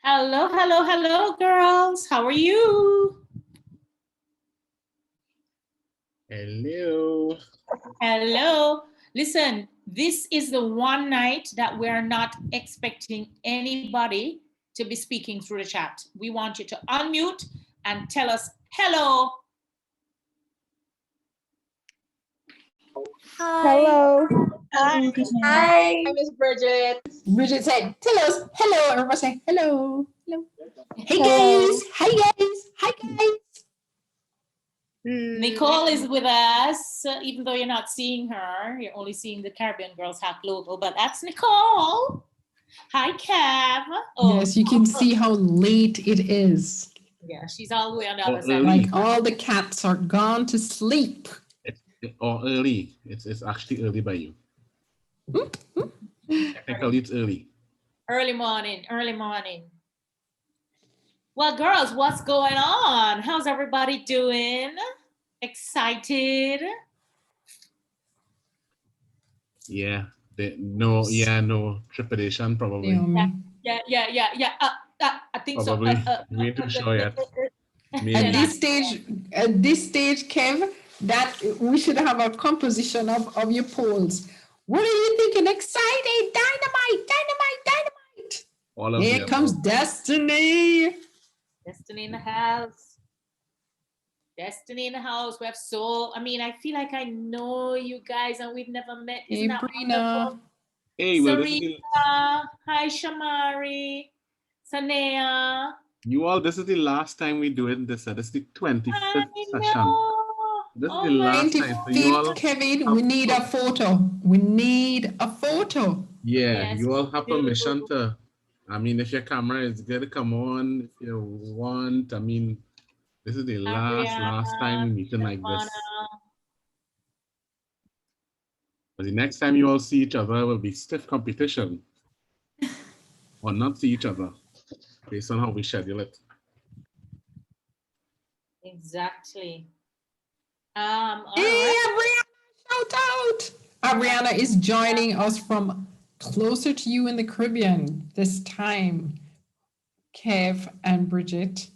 Hello, hello, hello, girls. How are you? Hello. Hello. Listen, this is the one night that we're not expecting anybody to be speaking through the chat. We want you to unmute and tell us hello. Hi. Hello. Hi. Hi. Hi, Miss Bridget. Bridget said, tell us hello. Everybody say hello. Hello. Hey Hello. guys. Hi guys. Hi guys. Nicole is with us, even though you're not seeing her. You're only seeing the Caribbean Girls Hack logo, but that's Nicole. Hi, Kev. Oh, Yes, you can see how late it is. yeah, she's all the way on the other side. Early. Like all the cats are gone to sleep. Or early. It's actually early by you. Technically, it's early. Early morning, early morning. Well, girls, what's going on? How's everybody doing? Excited? Yeah. No trepidation probably. Yeah. I think Probably. so. We ain't too sure yet. At this stage, Kev, that we should have a composition of your polls. What are you thinking? Excited, dynamite. All of Here comes Destiny. Destiny in the house. Destiny in the house. We have I feel like I know you guys and we've never met. Isn't that wonderful? Hey, well, Sarita. Hi, Shamari. Sanea. This is the last time we do it. This is the 25th session. This is the Oh last time. So you all, Kevin, we need a photo. We need a photo. Yeah, yes, you all have permission to. If your camera is good to come on, if you want. This is the last time we meeting like this. But the next time you all see each other will be stiff competition. Or not see each other, based on how we schedule it. Exactly. Hey, Ariana, shout out. Ariana is joining us from closer to you in the Caribbean this time. Kev and Bridget.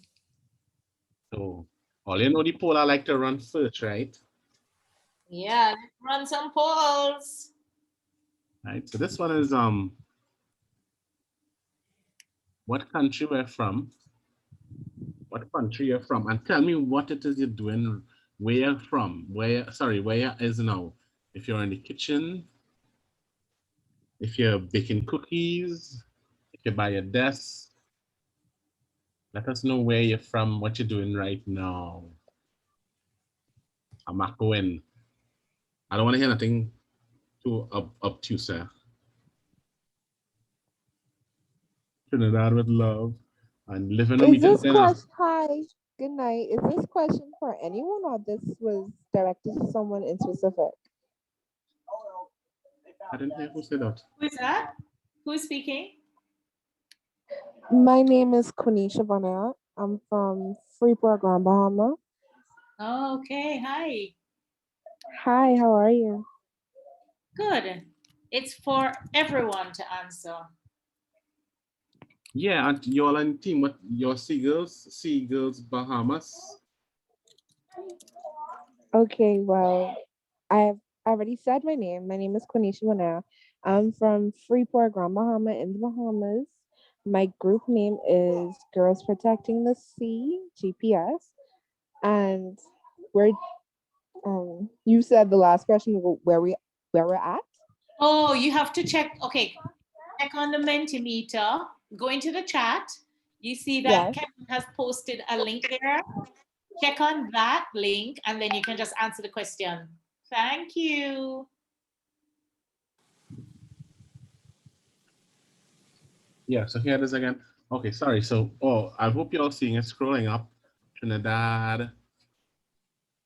So, all you know, the poll I like to run first, right? Yeah, let's run some polls. Right, so this one is what country we're from, what country you're from, and tell me what it is you're doing, where you're from, where you is now. If you're in the kitchen, if you're baking cookies, if you're by your desk, let us know where you're from, what you're doing right now. I'm not going. I don't want to hear nothing too obtuse, sir. Trinidad with love and living on Hi, good night. Is this question for anyone or this was directed to someone in specific? I didn't hear who said that. Who is that? Who is speaking? My name is Quenisha Barnett. I'm from Freeport, Grand Bahama. Oh, okay, hi. Hi, how are you? Good. It's for everyone to answer. Yeah, and you all on team, what your Seagulls, Bahamas. Okay, well, I've already said my name. My name is Quenisha Barnett. I'm from Freeport, Grand Bahama in the Bahamas. My group name is Girls Protecting the Sea, GPS. And we're you said the last question where we're at? Oh, you have to check. Okay, check on the Mentimeter. Go into the chat. You see that Kevin has posted a link there. Check on that link, and then you can just answer the question. Thank you. Yeah, so here it is again. Okay, sorry. So, I hope you're all seeing it scrolling up. Trinidad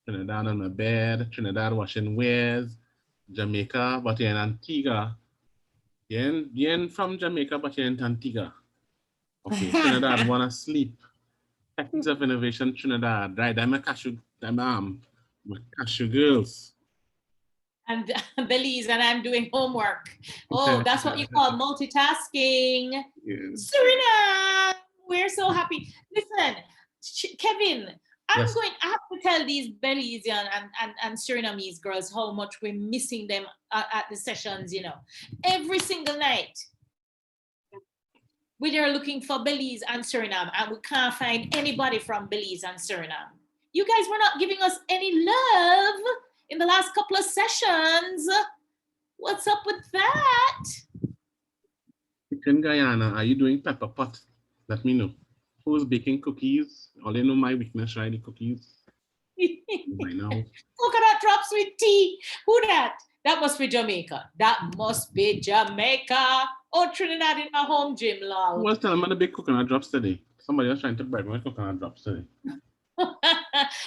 on my bed, Trinidad washing wares, Jamaica, but you're in Antigua. You're in from Jamaica, but you're in Antigua. Okay, Trinidad wanna sleep. Techniques of Innovation Trinidad, right? I'm a cashew girls. And Belize, and I'm doing homework. Oh, that's what you call multitasking. Yes. Suriname. We're so happy. Listen, Kevin, I have to tell these Belizean and Surinamese girls how much we're missing them at the sessions, you know. Every single night, we are looking for Belize and Suriname, and we can't find anybody from Belize and Suriname. You guys were not giving us any love in the last couple of sessions. What's up with that? In Guyana, are you doing pepper pot? Let me know. Who's baking cookies? All you know my weakness, right? The cookies. I know. Coconut drops with tea. Who that? That must be Jamaica. That must be Jamaica. Oh, Trinidad in my home gym, lol. Who was telling me the big coconut drops today? Somebody was trying to bread my coconut drops today.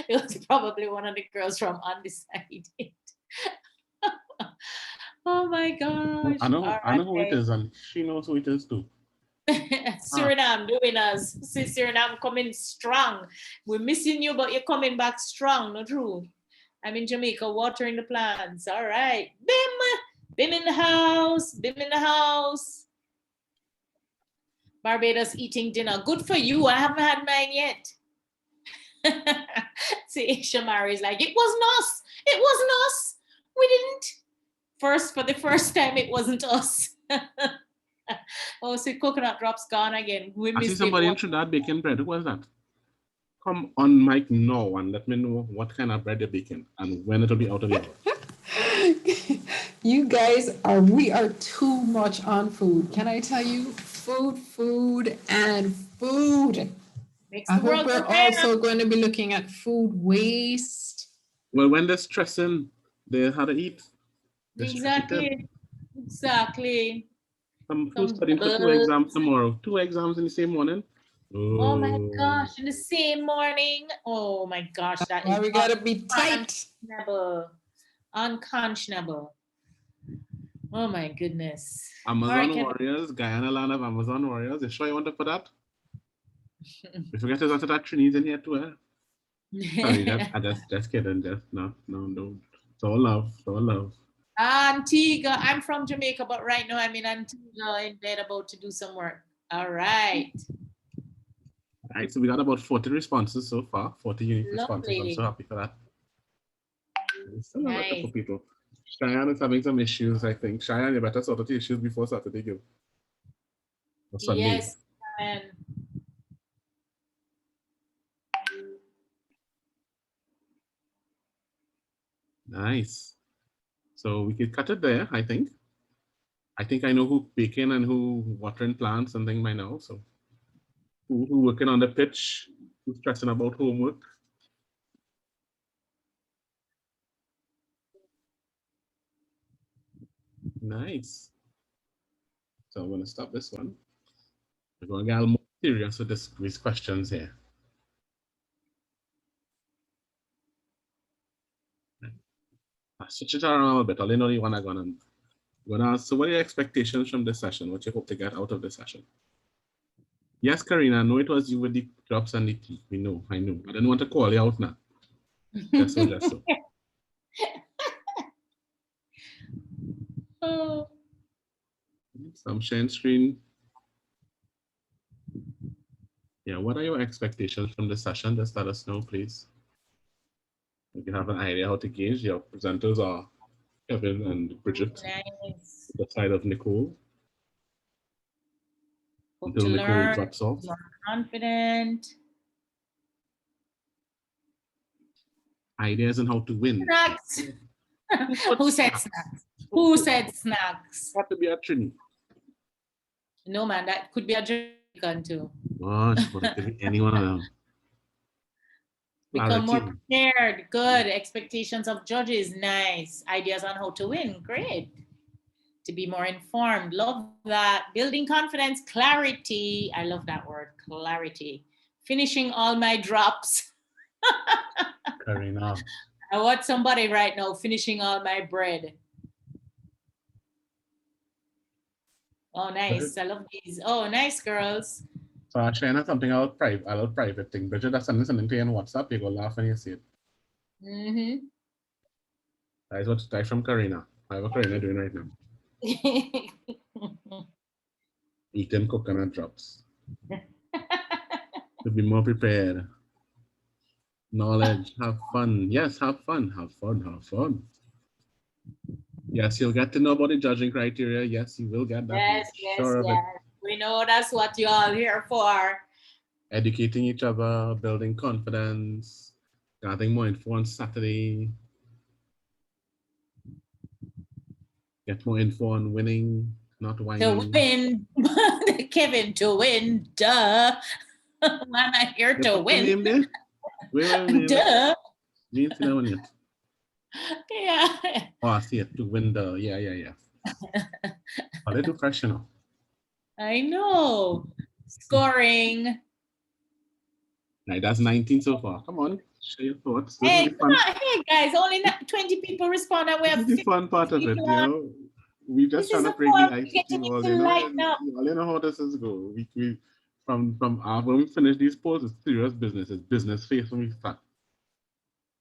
It was probably one of the girls from Undecided. Oh my gosh. I know who it is, and she knows who it is too. Suriname doing us. See, Suriname coming strong. We're missing you, but you're coming back strong, not true? I'm in Jamaica watering the plants. All right. Bim in the house. Bim in the house. Barbados eating dinner. Good for you. I haven't had mine yet. See, Shamari's like, it wasn't us. It wasn't us. We didn't. For the first time, it wasn't us. Oh, see, coconut drops gone again. We I see somebody in Trinidad baking bread. Who was that? Come on mic now and let me know what kind of bread you're baking and when it'll be out of the oven. You guys we are too much on food. Can I tell you? Food, and food. I hope we're also going to be looking at food waste. Well, when they're stressing, they how to eat. Exactly. I'm studying for 2 exams tomorrow. 2 exams in the same morning. Oh my gosh, in the same morning. Oh my gosh, that is we gotta be tight. Unconscionable. Oh my goodness. Amazon Warriors, Guyana land of Amazon Warriors. You sure you want to put that? We forget there's also that Trinidad in here too, eh? Sorry, just kidding. No. It's all love. Antigua. I'm from Jamaica, but right now I'm in Antigua in bed about to do some work. All right. All right, so we got about 40 responses so far, 40 unique responses. I'm so happy for that. Still a lot of people. Cheyenne is having some issues, I think. Cheyenne, you better sort out the issues before Saturday, go. Or Sunday. Yes, Cheyenne. Nice. So we could cut it there, I think. I think I know who baking and who watering plants and things by now. So who working on the pitch, who's stressing about homework. Nice. So I'm going to stop this one. We're going to get a little more serious with these questions here. I'll switch it around a little bit. I'll know you want to go on. So what are your expectations from this session? What you hope to get out of this session? Yes, Karina, I know it was you with the drops and the tea. I know. I didn't want to call you out now. Just so. Oh. So I'm sharing screen. Yeah, what are your expectations from this session? Just let us know, please. If you have an idea how to gauge, your presenters are Kevin and Bridget. Nice. The side of Nicole. Hope Until to Nicole learn, drops off. more confident. Ideas on how to win. Snacks. Who said snacks? Who said snacks? Have to be a Trini. No, man, that could be a Jamaican too. Oh, it could be any one of them. Become more prepared. Good. Expectations of judges. Nice. Ideas on how to win. Great. To be more informed. Love that. Building confidence. Clarity. I love that word. Clarity. Finishing all my drops. Karina. I want somebody right now finishing all my bread. Oh, nice. I love these. Oh, nice, girls. So I'll share something a little private thing. Bridget, that's something to you on WhatsApp. You go laugh when you see it. Mm-hmm. That is what type from Karina. I have a Karina doing right now. Eating coconut drops. To be more prepared. Knowledge, have fun. Yes, have fun, have fun, have fun. Yes, you'll get to know about the judging criteria. Yes, you will get that. Yes, yes, Sure of yes. it. We know that's what you're all here for. Educating each other, building confidence, getting more info on Saturday. Get more info on winning, not To whining. win, Kevin, to win, duh. I'm not here You to put the win. name there? Wait. Duh. You didn't see that one yet. Yeah. Oh, I see it. To win the, yeah. A little fresh, you know. I know. Scoring. Right, that's 19 so far. Come on, share your thoughts. This Hey, is the come fun. on. Hey, guys, only 20 people respond and we This have is the fun part of it, people you on. know. We just This is trying to the break the form ice we're getting between all, into you know. lighten up. You all know how this is go. We from when we finish these polls, it's serious business. It's business face when we start.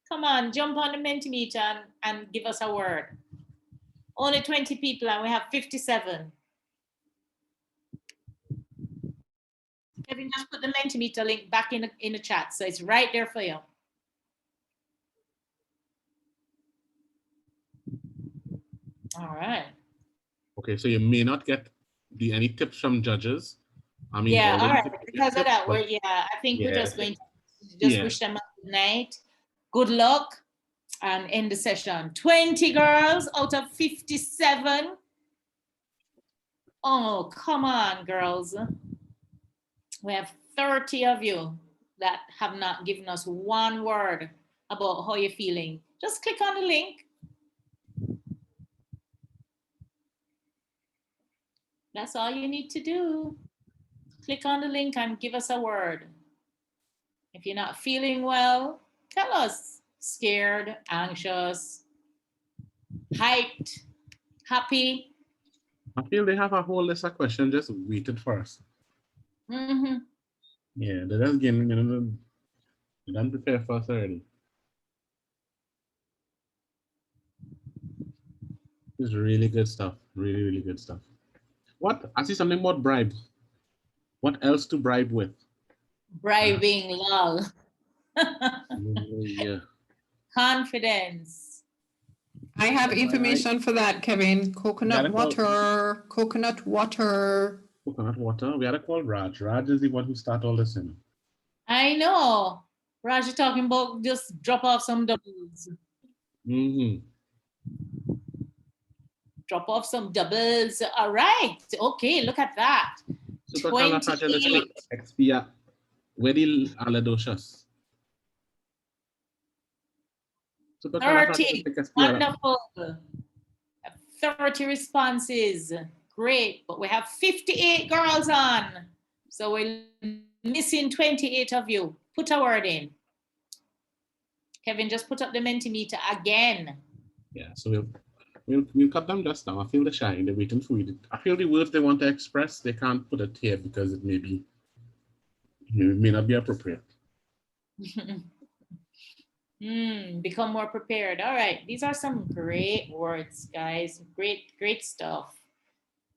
Come on, jump on the Mentimeter and give us a word. Only 20 people and we have 57. Kevin, just put the Mentimeter link back in the chat. So it's right there for you. All right. Okay, so you may not get any tips from judges. I mean, Yeah, all right. tips, Because of that, but I think we're just going to yeah. wish them a good night. Good luck and end the session. 20 girls out of 57. Oh, come on, girls. We have 30 of you that have not given us one word about how you're feeling. Just click on the link. That's all you need to do. Click on the link and give us a word. If you're not feeling well, tell us. Scared, anxious, hyped, happy. I feel they have a whole list of questions just waited for us. Mm-hmm. Yeah, they're just getting, you know, they done prepare for us already. It's really good stuff. Really good stuff. What? I see something about bribe. What else to bribe with? Bribing, lol. Yeah. Confidence. I have information for that, Kevin. Coconut water. Coconut water. Coconut water. We had to call Raj. Raj is the one who started all this in. I know. Raj, you're talking about just drop off some doubles. Mm-hmm. Drop off some doubles. All right. Okay, look at that. 28. Expia. Wedi aladocious. 30. Wonderful. 30 responses. Great. But we have 58 girls on. So we're missing 28 of you. Put a word in. Kevin, just put up the Mentimeter again. Yeah, so we'll cut them just now. I feel the shine. They're waiting for you. I feel the words they want to express, they can't put it here because it may not be appropriate. Become more prepared. All right. These are some great words, guys. Great stuff.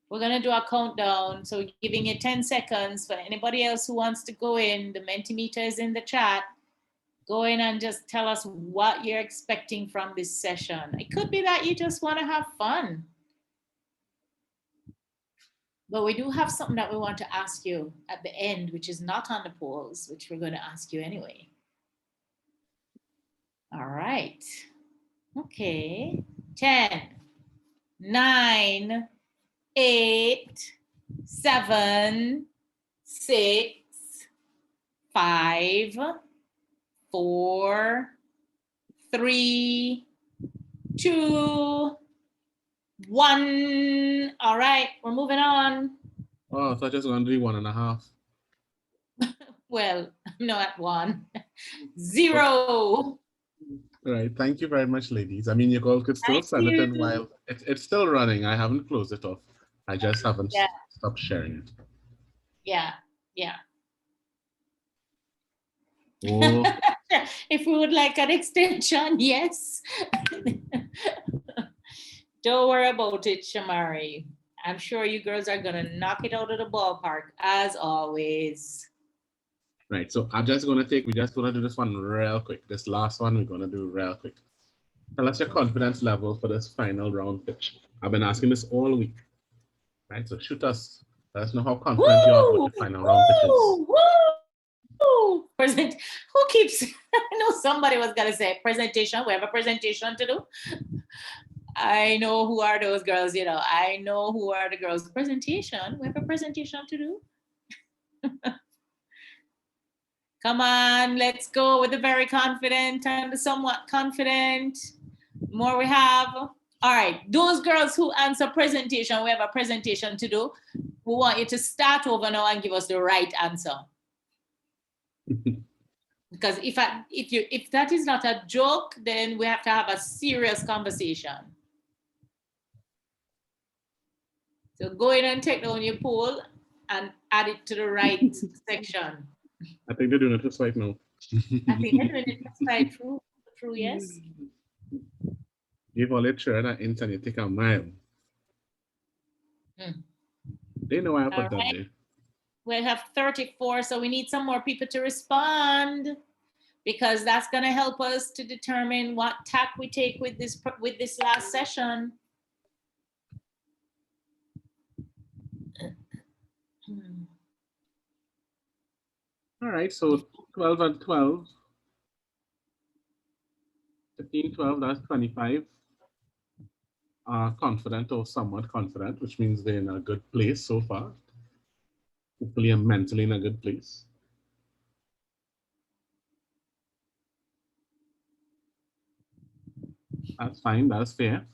We're going to do a countdown. So giving you 10 seconds for anybody else who wants to go in. The Mentimeter is in the chat. Go in and just tell us what you're expecting from this session. It could be that you just want to have fun. But we do have something that we want to ask you at the end, which is not on the polls, which we're going to ask you anyway. All right. Okay. 10, 9, 8, 7, 6, 5, 4, 3, 2, 1. All right, we're moving on. Oh, so I just going to do 1.5. Well, I'm not at 1. 0. All right, thank you very much, ladies. I mean, you all could still send it in while it's still running. I haven't closed it off. I just haven't stopped sharing it. Yeah. Oh. If we would like an extension, yes. Don't worry about it, Shamari. I'm sure you girls are going to knock it out of the ballpark, as always. Right, so we're just gonna do this one real quick. This last one we're gonna do real quick. Tell us your confidence level for this final round pitch. I've been asking this all week, right? So shoot us. Let us know how confident you are about the final round pitches. Present. Who keeps? I know somebody was gonna say presentation. We have a presentation to do. I know who are those girls. You know, I know who are the girls. Presentation. We have a presentation to do. Come on, let's go with the very confident and the somewhat confident. More we have. All right, those girls who answer presentation, we have a presentation to do. We want you to start over now and give us the right answer. Because if that is not a joke, then we have to have a serious conversation. So go in and take down your poll and add it to the right section. I think they're doing it just right now. I think they're doing it just right. True, yes. Give all it share that int and you take a mile. They know I put that there. We have 34, so we need some more people to respond because that's going to help us to determine what tack we take with this last session. All right, so 12 and 12. 15, 12, that's 25. Confident or somewhat confident, which means they're in a good place so far. Hopefully I'm mentally in a good place. That's fine, that's fair.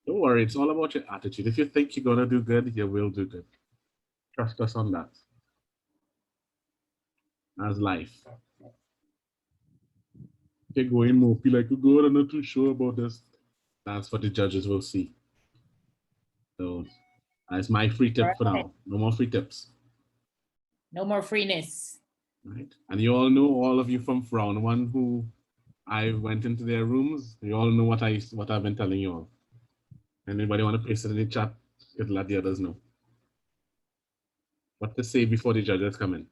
Don't worry, it's all about your attitude. If you think you're gonna do good, you will do good. Trust us on that. That's life. You're going more, feel like, oh God, I'm not too sure about this. That's what the judges will see. So that's my free tip for now. No more free tips. No more freeness. Right. And you all know, all of you from round one who I went into their rooms, you all know what I've been telling you all. Anybody want to paste it in the chat? It'll let the others know. What to say before the judges come in.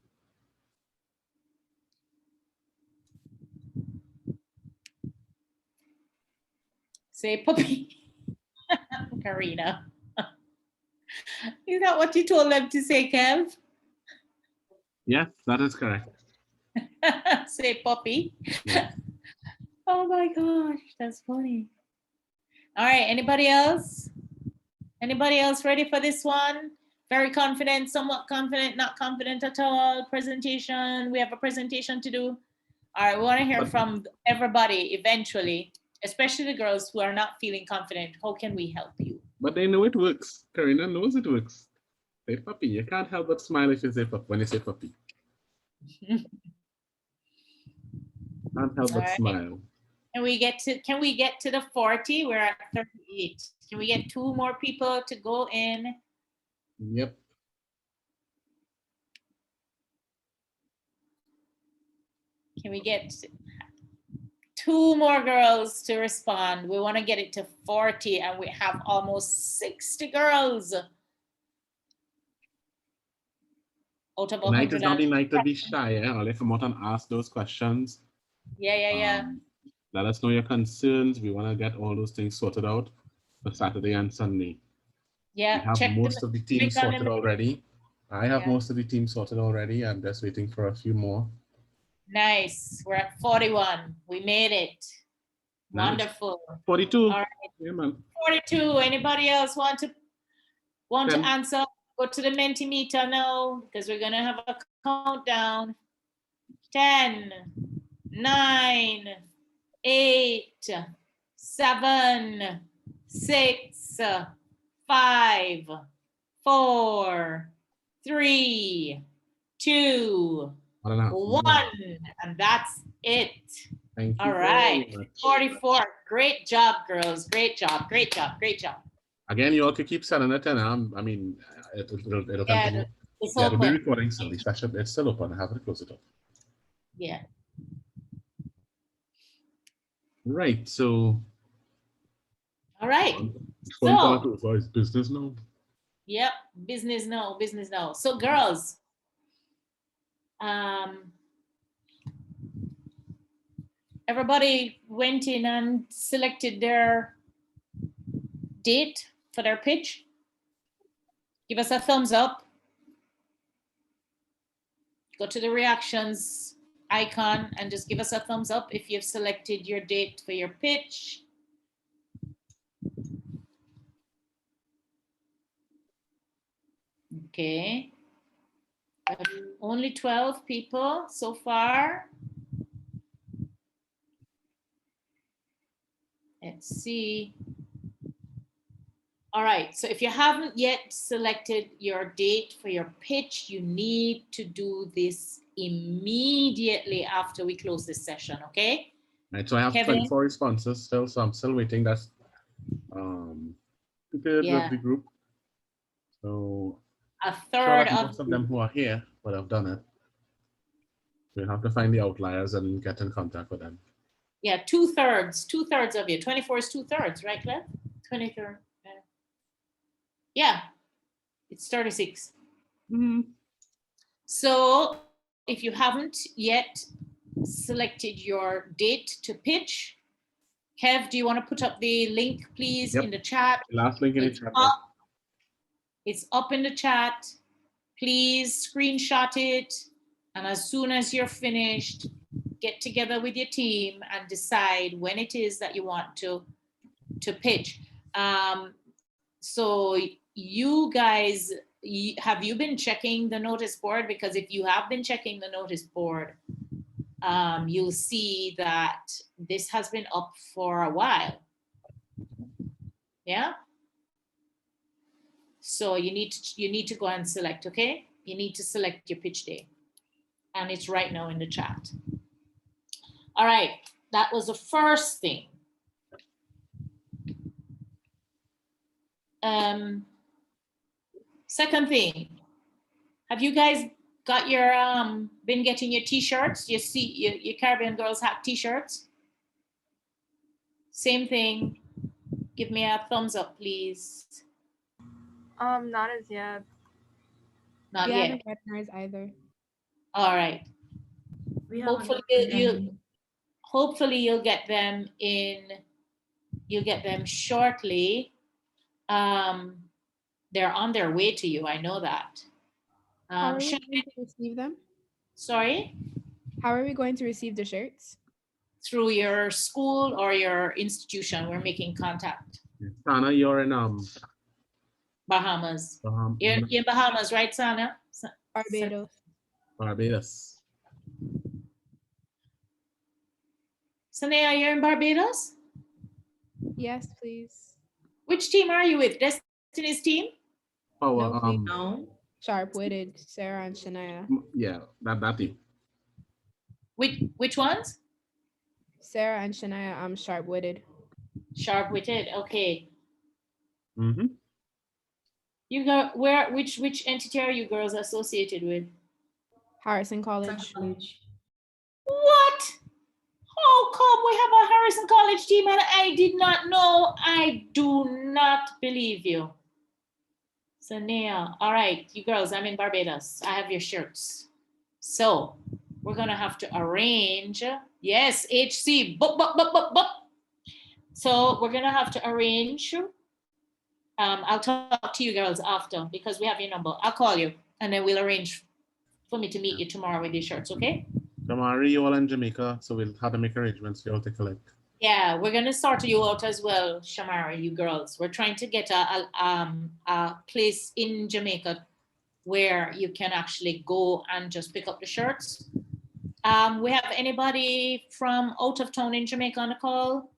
Say puppy. Karina. Is that what you told them to say, Kev? Yes, that is correct. Say puppy. Yeah. Oh my gosh, that's funny. All right, anybody else? Anybody else ready for this one? Very confident, somewhat confident, not confident at all. Presentation, we have a presentation to do. All right, we want to hear from everybody eventually, especially the girls who are not feeling confident. How can we help you? But they know it works. Karina knows it works. Say puppy. You can't help but smile if you say puppy, when you say puppy. Can't help but smile. Can we get to the 40? We're at 38. Can we get 2 more people to go in? Yep. Can we get 2 more girls to respond? We want to get it to 40 and we have almost 60 girls. Out of 100. Night is not the night to be shy. I'll let come out and ask those questions. Yeah. Let us know your concerns. We want to get all those things sorted out for Saturday and Sunday. Yeah, we have most of the team sorted already. I have most of the team sorted already. I'm just waiting for a few more. Nice. We're at 41. We made it. Nice. Wonderful. 42. All right. Yeah, man. 42. Anybody else want to answer? Go to the Mentimeter now because we're gonna have a countdown. 10, 9, 8, 7, 6, 5, 4, 3, 2, 1, and that's it. Thank you. All right, 44. Great job, girls. Great job. Great job. Great job. Again, you all could keep selling it, and I mean, it'll continue. It'll be recording still. It's still open. I haven't closed it up. Yeah. Right. So. All right. So it's business now. Yep. Business now. So, girls, Everybody went in and selected their date for their pitch. Give us a thumbs up. Go to the reactions icon and just give us a thumbs up if you've selected your date for your pitch. Okay. Only 12 people so far. Let's see. All right, so if you haven't yet selected your date for your pitch, you need to do this immediately after we close this session, okay? Right, so I have Kevin? 24 responses still, so I'm still waiting. That's two-thirds of the group. So a third of most of them who are here would have done it. So you have to find the outliers and get in contact with them. Yeah, two-thirds of you. 24 is two-thirds, right, Cliff? 23rd. Yeah, it's 36. Mm-hmm. So if you haven't yet selected your date to pitch, Kev, do you want to put up the link, please, in the chat? The last link in the chat. It's up in the chat. Please screenshot it. And as soon as you're finished, get together with your team and decide when it is that you want to pitch. So you guys, have you been checking the notice board? Because if you have been checking the notice board, you'll see that this has been up for a while. Yeah. So you need to go and select, okay? You need to select your pitch day. And it's right now in the chat. All right, that was the first thing. Second thing, have you guys got your been getting your t-shirts? You see your Caribbean Girls have t-shirts. Same thing. Give me a thumbs up, please. Not as yet. Not We yet. haven't gotten ours either. All right. We Hopefully you'll get them in. You'll get them shortly. They're on their way to you. I know that. How are we going to receive them? Sorry? How are we going to receive the shirts? Through your school or your institution. We're making contact. Sana, you're in Bahamas. You're in Bahamas, right, Sana? Barbados. Barbados. Sanea, you're in Barbados? Yes, please. Which team are you with? Destiny's team? Oh, No, please. No. Sharp-witted, Sarah and Shania. yeah, that team. Which ones? Sarah and Shania, I'm sharp-witted. Sharp-witted, okay. Mm-hmm. You got which entity are you girls associated with? Harrison College. What? How come we have a Harrison College team and I did not know? I do not believe you. Sanea, all right, you girls, I'm in Barbados. I have your shirts. So we're gonna have to arrange. Yes, HC. So we're gonna have to arrange. I'll talk to you girls after because we have your number. I'll call you and then we'll arrange for me to meet you tomorrow with your shirts, okay? Tomorrow you all in Jamaica, so we'll have to make arrangements for you all to collect. Yeah, we're gonna sort you out as well, Shamara, you girls. We're trying to get a place in Jamaica where you can actually go and just pick up the shirts. We have anybody from out of town in Jamaica on the call?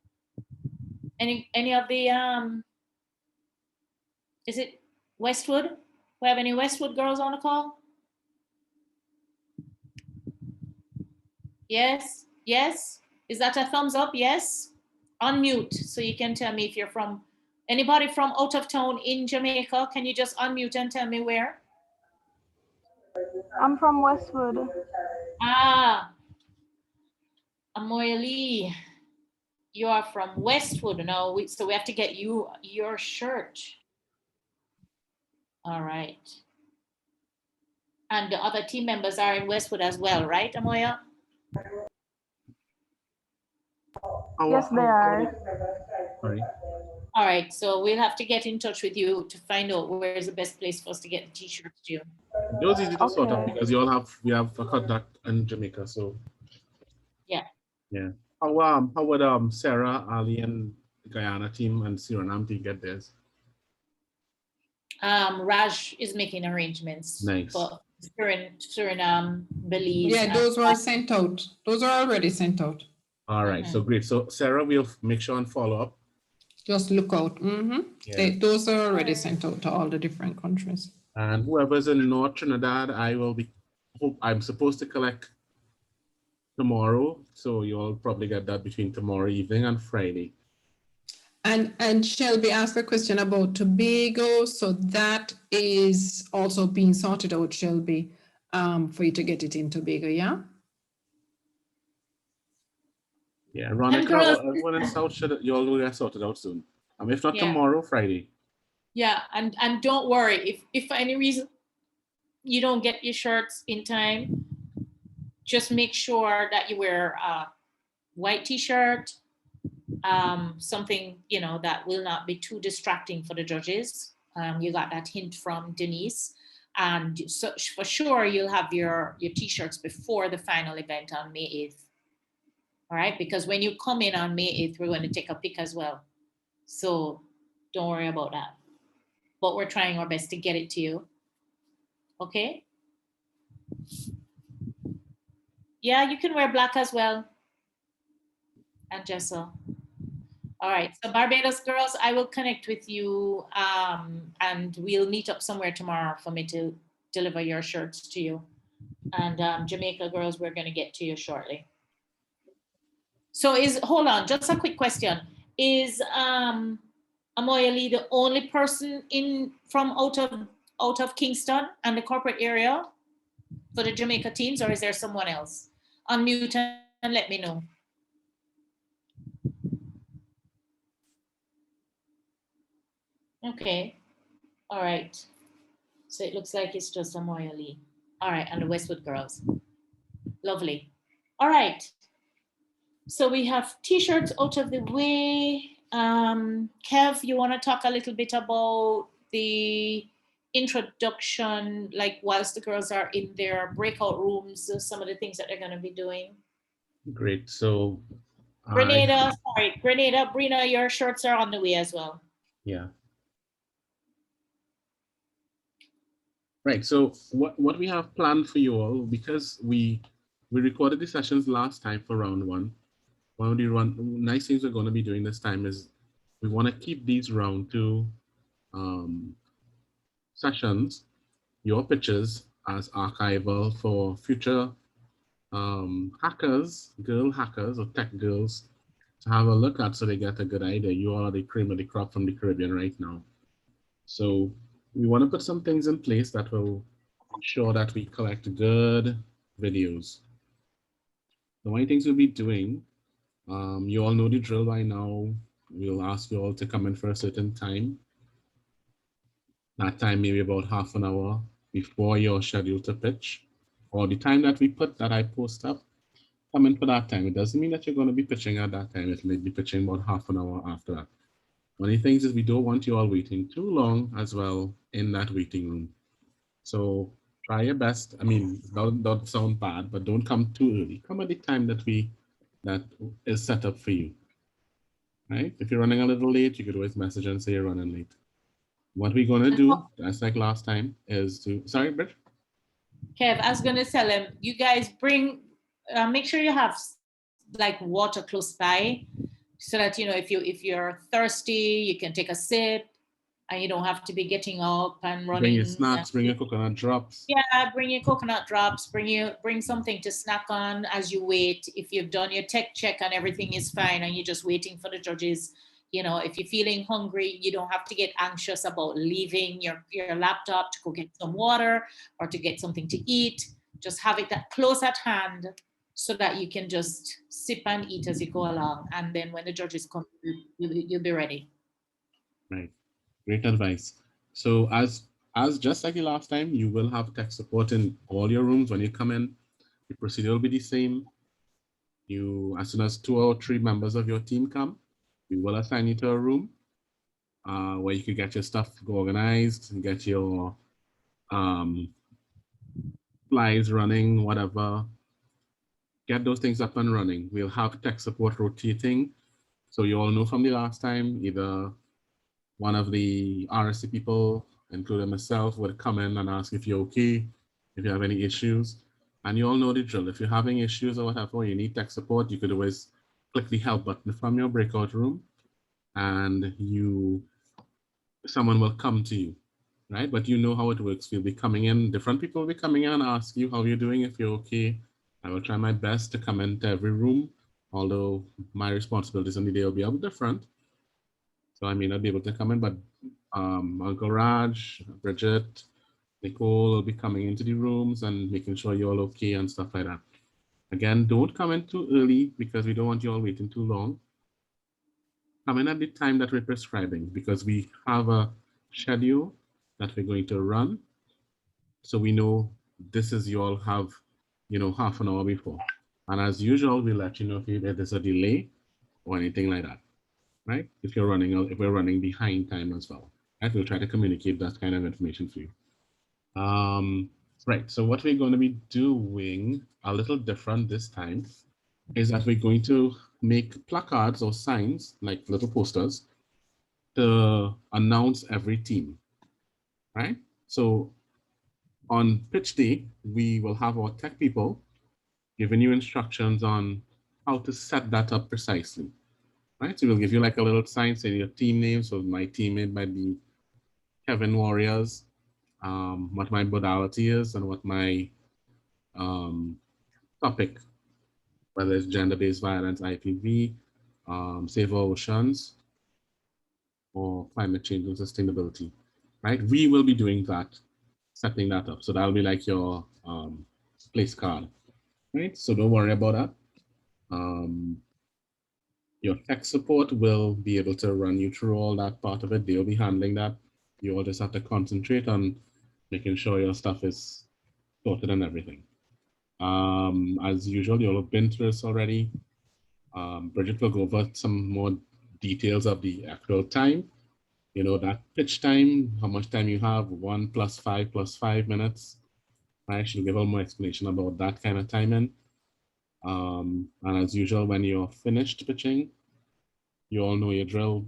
Any of the is it Westwood? We have any Westwood girls on the call? Yes, yes. Is that a thumbs up? Yes. Unmute so you can tell me if you're from anybody from out of town in Jamaica. Can you just unmute and tell me where? I'm from Westwood. Ah, Amoya Lee, you are from Westwood. No, so we have to get you your shirt. All right. And the other team members are in Westwood as well, right, Amoya? Yes, they are. Sorry. All right, so we'll have to get in touch with you to find out where's the best place for us to get the t-shirts to you. Those easy to sort out Okay. because we have a contact in Jamaica, so Yeah. yeah. How would Sarah, Ali, and the Guyana team and Suriname team get theirs? Raj is making arrangements Nice. for Suriname, Belize. Yeah, those were sent out. Those are already sent out. All right, so great. So Sarah, we'll make sure and follow up. Just look out. Yeah. Those are already sent out to all the different countries. And whoever's in North Trinidad, I'm supposed to collect tomorrow. So you'll probably get that between tomorrow evening and Friday. And Shelby asked a question about Tobago. So that is also being sorted out, Shelby, for you to get it in Tobago, yeah? Yeah, Ronica, everyone in South you'll will get sorted out soon. If not tomorrow, Friday. Yeah, and don't worry, if for any reason you don't get your shirts in time, just make sure that you wear a white t-shirt, something, you know, that will not be too distracting for the judges. You got that hint from Denise. And so for sure, you'll have your t-shirts before the final event on May 8th. All right, because when you come in on May 8th, we're going to take a pic as well. So don't worry about that. But we're trying our best to get it to you. Okay? Yeah, you can wear black as well. And Jessel. All right, so Barbados girls, I will connect with you and we'll meet up somewhere tomorrow for me to deliver your shirts to you. And Jamaica girls, we're gonna get to you shortly. So hold on, just a quick question. Is Amoya Lee the only person from out of Kingston and the corporate area for the Jamaica teams, or is there someone else? Unmute and let me know. Okay, all right. So it looks like it's just Amoya Lee. All right, and the Westwood girls. Lovely. All right. So we have t-shirts out of the way. Kev, you want to talk a little bit about the introduction, like whilst the girls are in their breakout rooms, some of the things that they're going to be doing? Great. So Grenada, Brina, your shirts are on the way as well. Yeah. Right. So what we have planned for you all, because we recorded the sessions last time for round one. One of the nice things we're going to be doing this time is we want to keep these round two sessions, your pictures, as archival for future hackers, girl hackers or tech girls to have a look at so they get a good idea. You all are the cream of the crop from the Caribbean right now. So we want to put some things in place that will ensure that we collect good videos. The one things we'll be doing, you all know the drill by now. We'll ask you all to come in for a certain time. That time maybe about half an hour before you're scheduled to pitch, or the time that we put that I post up, come in for that time. It doesn't mean that you're going to be pitching at that time. It may be pitching about half an hour after that. One of the things is we don't want you all waiting too long as well in that waiting room. So try your best. I mean, don't sound bad, but don't come too early. Come at the time that is set up for you. Right? If you're running a little late, you could always message and say you're running late. What we're gonna do, just like last time, is to sorry, Brit. Kev, I was gonna tell him, you guys make sure you have like water close by, so that you know if you're thirsty, you can take a sip, and you don't have to be getting up and running. Bring your snacks, bring your coconut drops. Yeah, bring your coconut drops, bring something to snack on as you wait. If you've done your tech check and everything is fine and you're just waiting for the judges, you know, if you're feeling hungry, you don't have to get anxious about leaving your laptop to go get some water or to get something to eat. Just have it that close at hand so that you can just sip and eat as you go along. And then when the judges come, you'll be ready. Right. Great advice. So as as just like the last time, you will have tech support in all your rooms when you come in. The procedure will be the same. As soon as 2 or 3 members of your team come, we will assign you to a room where you can get your stuff organized and get your slides running, whatever. Get those things up and running. We'll have tech support rotating. So you all know from the last time, either one of the RSC people, including myself, would come in and ask if you're okay, if you have any issues. And you all know the drill. If you're having issues or whatever, you need tech support, you could always click the help button from your breakout room and someone will come to you, right? But you know how it works. You'll be coming in, different people will be coming in and ask you how you're doing, if you're okay. I will try my best to come into every room, although my responsibilities on the day will be a bit different. So I may not be able to come in, but Uncle Raj, Bridget, Nicole will be coming into the rooms and making sure you're all okay and stuff like that. Again, don't come in too early because we don't want you all waiting too long. Come in at the time that we're prescribing because we have a schedule that we're going to run. So we know this is you all have, half an hour before. And as usual, we'll let you know if there's a delay or anything like that, right? If we're running behind time as well, right? We'll try to communicate that kind of information for you. Right, so what we're going to be doing a little different this time is that we're going to make placards or signs, like little posters, to announce every team, right? So on pitch day, we will have our tech people giving you instructions on how to set that up precisely, right? So we'll give you like a little sign saying your team name. So my teammate might be Kevin Warriors, what my modality is and what my topic, whether it's gender-based violence, IPV, Save Our Oceans, or climate change and sustainability, right? We will be doing that, setting that up. So that'll be like your place card, right? So don't worry about that. Your tech support will be able to run you through all that part of it. They'll be handling that. You all just have to concentrate on making sure your stuff is sorted and everything. As usual, you'll have been through this already. Bridget will go over some more details of the actual time. You know, that pitch time, how much time you have, 1 + 5 + 5 minutes. Right? She'll give a more explanation about that kind of timing. And as usual, when you're finished pitching, you all know your drill.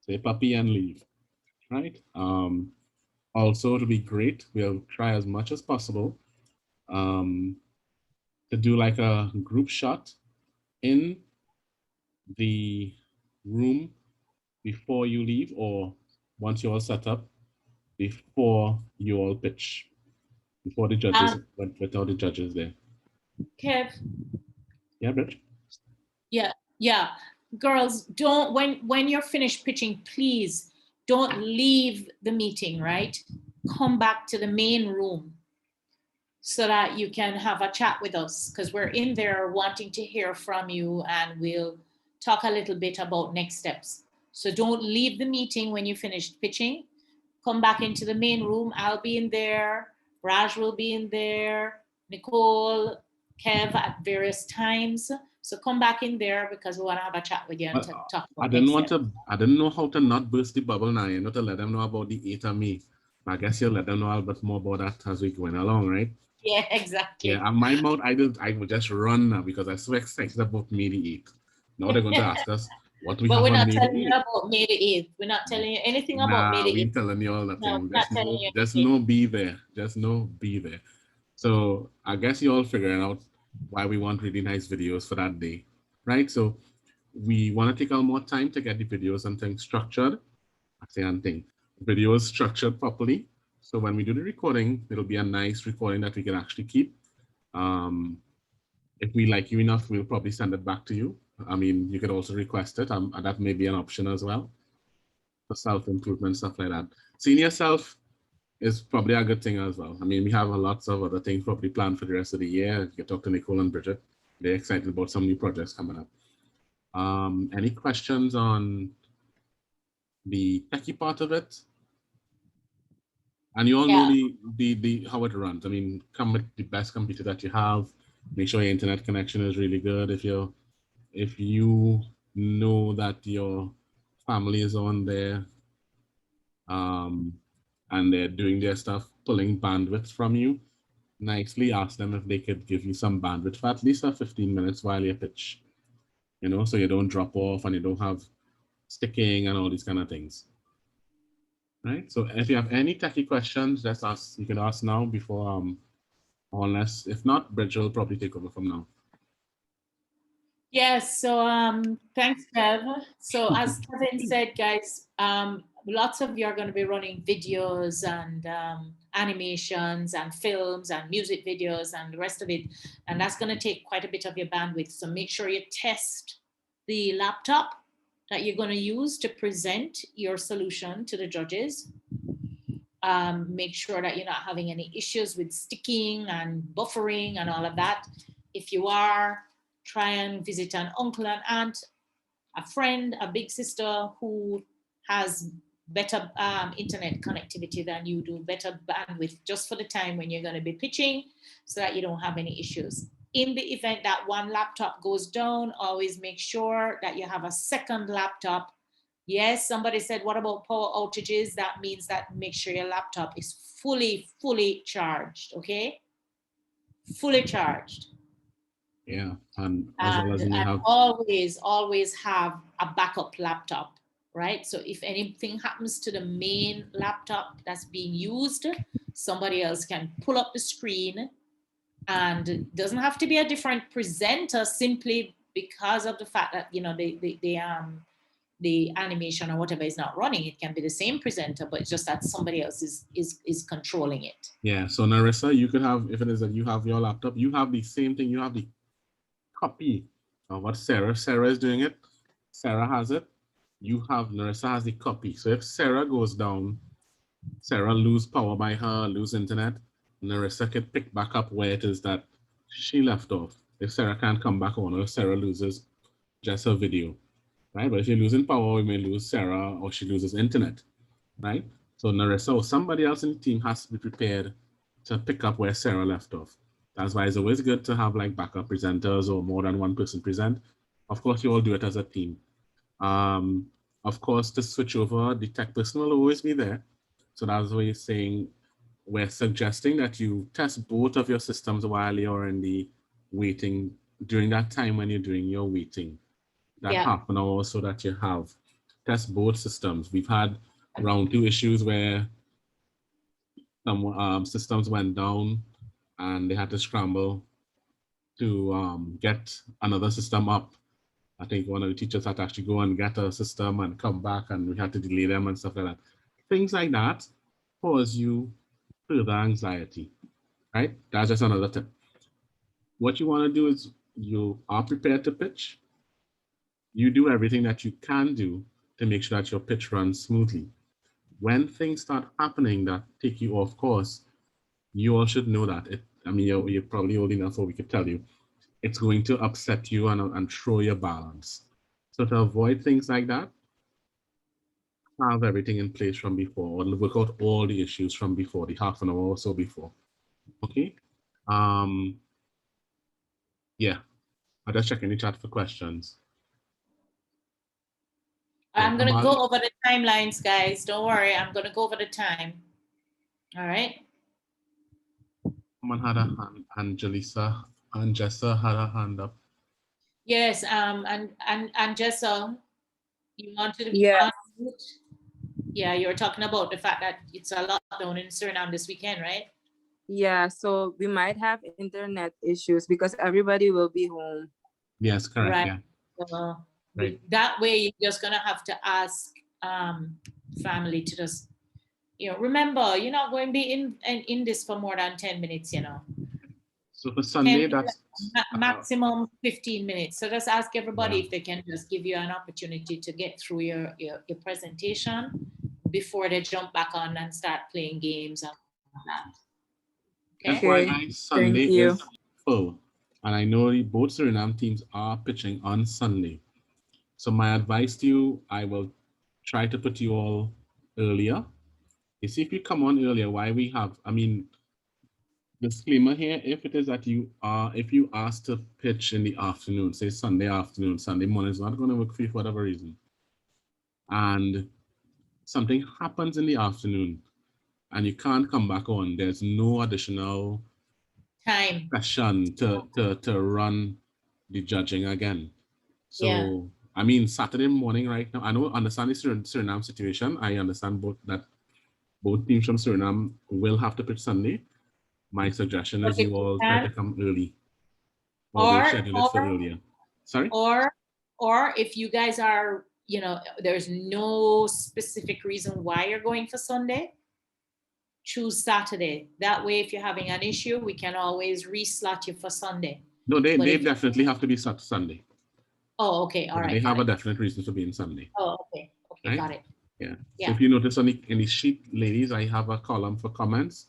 Say puppy and leave, right? Also, it'll be great. We'll try as much as possible to do like a group shot in the room before you leave or once you're all set up, before you all pitch, before the judges, without the judges there. Kev? Yeah, Bridge? Yeah. Girls, don't, when you're finished pitching, please don't leave the meeting, right? Come back to the main room so that you can have a chat with us because we're in there wanting to hear from you and we'll talk a little bit about next steps. So don't leave the meeting when you finished pitching. Come back into the main room. I'll be in there. Raj will be in there. Nicole, Kev at various times. So come back in there because we want to have a chat with you and talk about I didn't know how to not burst the bubble now, not to let them know about the 8 and me. But I guess you'll let them know a bit more about that as we go along, right? Yeah, exactly. Yeah, and my mouth, I would just run now because I'm so excited about May the 8th. Now they're going to ask us what we have on May the 8th. But we're not telling you about May the 8th. We're not telling you anything about May the 8th. We ain't telling you all nothing. No, just know be there. Just know be there. So I guess you all figuring out why we want really nice videos for that day, right? So we want to take a more time to get the videos and things structured. Videos structured properly. So when we do the recording, it'll be a nice recording that we can actually keep. If we like you enough, we'll probably send it back to you. I mean, you could also request it. And that may be an option as well for self-improvement, stuff like that. Seeing yourself is probably a good thing as well. I mean, we have lots of other things probably planned for the rest of the year. You can talk to Nicole and Bridget. They're excited about some new projects coming up. Any questions on the techie part of it? And you all know the how it runs. I mean, come with the best computer that you have. Make sure your internet connection is really good. If you know that your family is on there, and they're doing their stuff, pulling bandwidth from you, nicely ask them if they could give you some bandwidth for at least 15 minutes while you pitch, you know, so you don't drop off and you don't have sticking and all these kind of things. Right. So if you have any techie questions, just ask. You can ask now before, unless if not, Bridget will probably take over from now. Yes, so thanks, Kev. So as Kevin said, guys, lots of you are going to be running videos and animations and films and music videos and the rest of it. And that's going to take quite a bit of your bandwidth. So make sure you test the laptop that you're going to use to present your solution to the judges. Make sure that you're not having any issues with sticking and buffering and all of that. If you are, try and visit an uncle and aunt, a friend, a big sister who has better internet connectivity than you do, better bandwidth, just for the time when you're going to be pitching, so that you don't have any issues. In the event that one laptop goes down, always make sure that you have a second laptop. Yes, somebody said, what about power outages? That means that make sure your laptop is fully charged, okay? Fully charged. Yeah, and as well as you have always have a backup laptop, right? So if anything happens to the main laptop that's being used, somebody else can pull up the screen, and it doesn't have to be a different presenter simply because of the fact that, you know, the animation or whatever is not running. It can be the same presenter, but it's just that somebody else is controlling it. Yeah, so Narissa, you could have, if it is that you have your laptop, you have the same thing, you have the copy of what Sarah is doing it. Sarah has it. You have, Narissa has the copy. So if Sarah goes down, Sarah lose power by her, lose internet, Narissa can pick back up where it is that she left off. If Sarah can't come back on, or if Sarah loses just her video, right? But if you're losing power, you may lose Sarah, or she loses internet, right? So Narissa or somebody else in the team has to be prepared to pick up where Sarah left off. That's why it's always good to have like backup presenters or more than one person present. Of course, you all do it as a team. Of course, to switch over, the tech person will always be there. So that's why you're saying, we're suggesting that you test both of your systems while you're in the waiting, during that time when you're doing your waiting, that half an hour, so that you have test both systems. We've had round 2 issues where some systems went down and they had to scramble to get another system up. I think one of the teachers had to actually go and get a system and come back, and we had to delay them and stuff like that. Things like that cause you further anxiety, right? That's just another tip. What you want to do is, you are prepared to pitch. You do everything that you can do to make sure that your pitch runs smoothly. When things start happening that take you off course, you all should know that. I mean, you're probably old enough so we could tell you, it's going to upset you and throw your balance. So to avoid things like that, have everything in place from before, or work out all the issues from before, the half an hour or so before. Okay. Yeah, I'll just check in the chat for questions. I'm going to go over the timelines, guys. Don't worry. I'm going to go over the time. All right. Someone had a hand. Jessa had a hand up. Yes. And Jessa, you wanted to be Yes. on? Yeah, you were talking about the fact that it's a lockdown in Suriname this weekend, right? Yeah, so we might have internet issues because everybody will be home. Yes, correct. Right. Yeah. Right. That way, you're just gonna have to ask family to just, you know, remember, you're not going to be in this for more than 10 minutes, you know. So for Sunday, that's maximum 15 minutes. So just ask everybody if they can just give you an opportunity to get through your presentation before they jump back on and start playing games and all that. Okay. FYI, Sunday is full. And I know both Suriname teams are pitching on Sunday. So my advice to you, I will try to put you all earlier You see, if you come on earlier, why we have, I mean, disclaimer here, if it is that if you ask to pitch in the afternoon, say Sunday afternoon, Sunday morning is not going to work for you for whatever reason, and something happens in the afternoon and you can't come back on, there's no additional time session to run the judging again. So, Yeah. I mean, Saturday morning right now, I know, understand the Suriname situation. I understand both teams from Suriname will have to pitch Sunday. My suggestion But is if you you all try can, to come early. Or we'll schedule it for earlier. Sorry? or if you guys are, you know, there's no specific reason why you're going for Sunday, choose Saturday. That way, if you're having an issue, we can always reslot you for Sunday. No, they But if- definitely have to be Sunday. Oh, okay, all right. They got have a it. definite reason to be in Sunday. Oh, okay, okay, Right? got it. Yeah. Yeah. So if you notice on the sheet, ladies, I have a column for comments.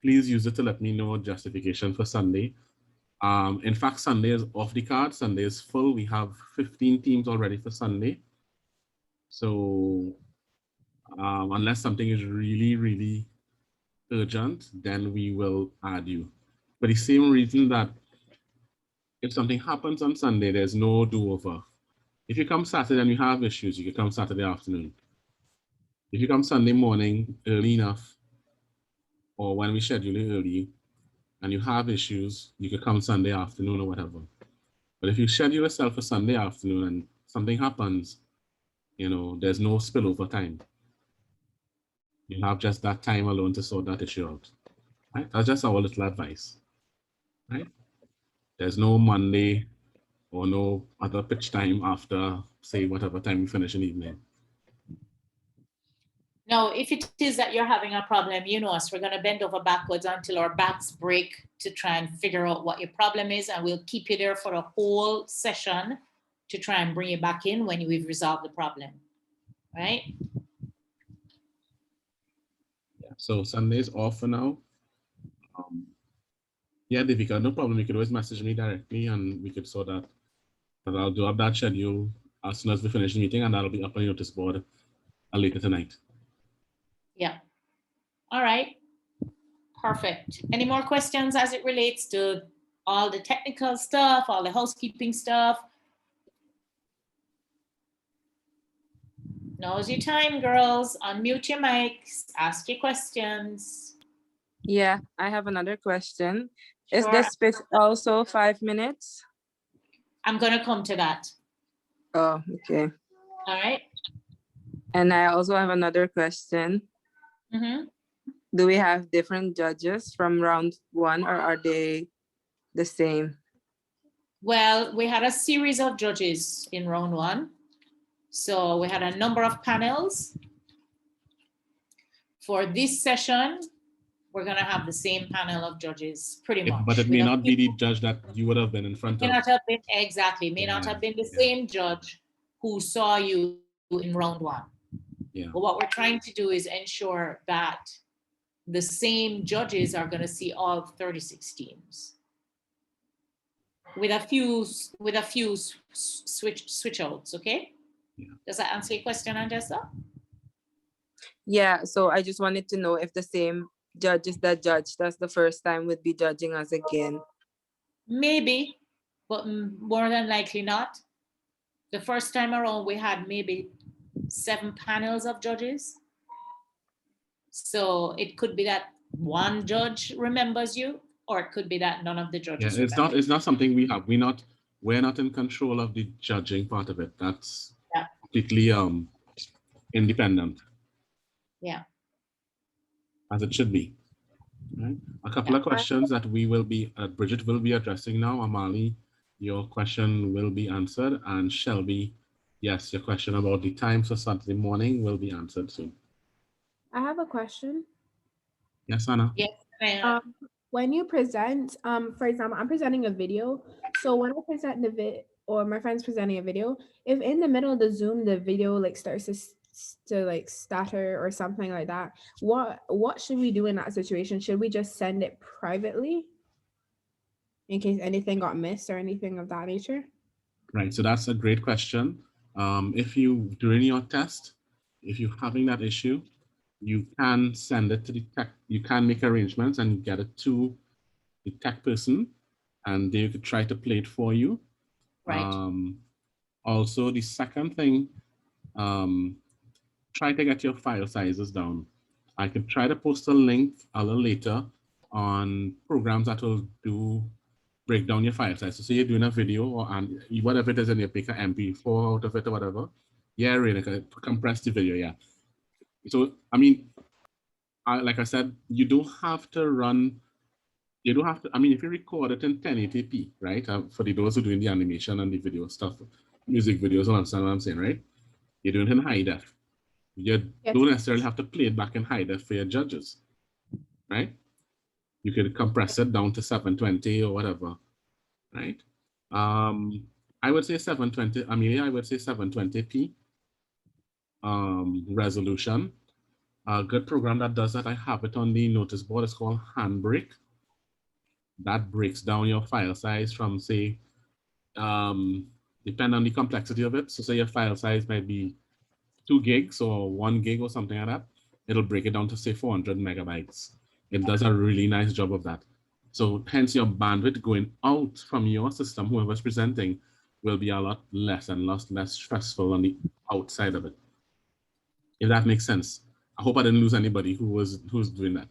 Please use it to let me know justification for Sunday. In fact, Sunday is off the card. Sunday is full. We have 15 teams already for Sunday. So unless something is really, really urgent, then we will add you. For the same reason that if something happens on Sunday, there's no do-over. If you come Saturday and you have issues, you can come Saturday afternoon. If you come Sunday morning early enough, or when we schedule it early, and you have issues, you could come Sunday afternoon or whatever. But if you schedule yourself for Sunday afternoon and something happens, you know, there's no spillover time. You have just that time alone to sort that issue out. Right? That's just our little advice. Right? There's no Monday or no other pitch time after, say, whatever time we finish in the evening. Now, if it is that you're having a problem, you know us, we're going to bend over backwards until our backs break to try and figure out what your problem is, and we'll keep you there for the whole session to try and bring you back in when we've resolved the problem, right? Yeah. So Sunday's off for now. Yeah, Devika, no problem. You could always message me directly and we could sort that. But I'll do up that schedule as soon as we finish the meeting, and that'll be up on your notice board later tonight. Yeah. All right. Perfect. Any more questions as it relates to all the technical stuff, all the housekeeping stuff? Now's your time, girls. Unmute your mics, ask your questions. Yeah, I have another question. Is Sure. this pitch also 5 minutes? I'm going to come to that. Oh, okay. All right. And I also have another question. Mm-hmm. Do we have different judges from round one, or are they the same? Well, we had a series of judges in round one. So we had a number of panels. For this session, we're going to have the same panel of judges, pretty much. But it may not be the judge that you would have been in front of. May not have been, exactly, may not have been the same judge who saw you in round one. Yeah. But what we're trying to do is ensure that the same judges are going to see all 36 teams. With a few switch outs, okay? Yeah. Does that answer your question, Andessa? Yeah, so I just wanted to know if the same judges that judged us the first time would be judging us again. Maybe, but more than likely not. The first time around, we had maybe 7 panels of judges. So it could be that one judge remembers you, or it could be that none of the judges. Yeah, it's not something we have. We're not in control of the judging part of it. That's completely independent. Yeah. As it should be. Right? A couple of questions that we will be, Bridget will be addressing now. Amali, your question will be answered, and Shelby, yes, your question about the time for Saturday morning will be answered soon. I have a question. Yes, Anna. Yes, ma'am. When you present, for example, I'm presenting a video. So when I present the vid, or my friend's presenting a video, if in the middle of the Zoom, the video like starts to like stutter or something like that, what should we do in that situation? Should we just send it privately in case anything got missed or anything of that nature? Right, so that's a great question. If you, during your test, if you're having that issue, you can send it to the tech, you can make arrangements and get it to the tech person, and they could try to play it for you. Right. Also, the second thing, try to get your file sizes down. I could try to post a link a little later on programs that will do break down your file size. So say you're doing a video or whatever it is, and you pick an MP4 out of it or whatever. Yeah, really, compress the video, yeah. So, I mean, like I said, you don't have to run, you don't have to, I mean, if you record it in 1080p, right? For those who are doing the animation and the video stuff, music videos, you understand what I'm saying, right? You're doing it in high def. You don't necessarily have to play it back in high def for your judges, right? You could compress it down to 720 or whatever, right? I would say 720, Amelia, I would say 720p resolution. A good program that does that, I have it on the notice board, it's called Handbrake. That breaks down your file size from, say, depend on the complexity of it. So say your file size might be 2 gigs or 1 gig or something like that. It'll break it down to, say, 400 megabytes. It does a really nice job of that. So hence your bandwidth going out from your system, whoever's presenting, will be a lot less and less stressful on the outside of it. If that makes sense. I hope I didn't lose anybody who's doing that.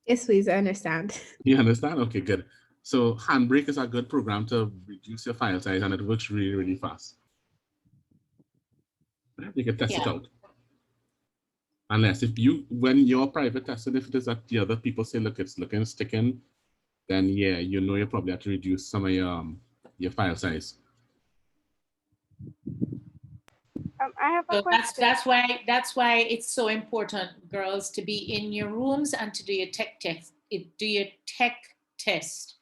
Yes, please, I understand. You understand? Okay, good. So Handbrake is a good program to reduce your file size, and it works really, really fast. You can test it out. Unless when you're private testing, if it is that the other people say, look, it's looking sticking, then yeah, you know you probably have to reduce some of your file size. I have a So question. that's why it's so important, girls, to be in your rooms and to do your tech test.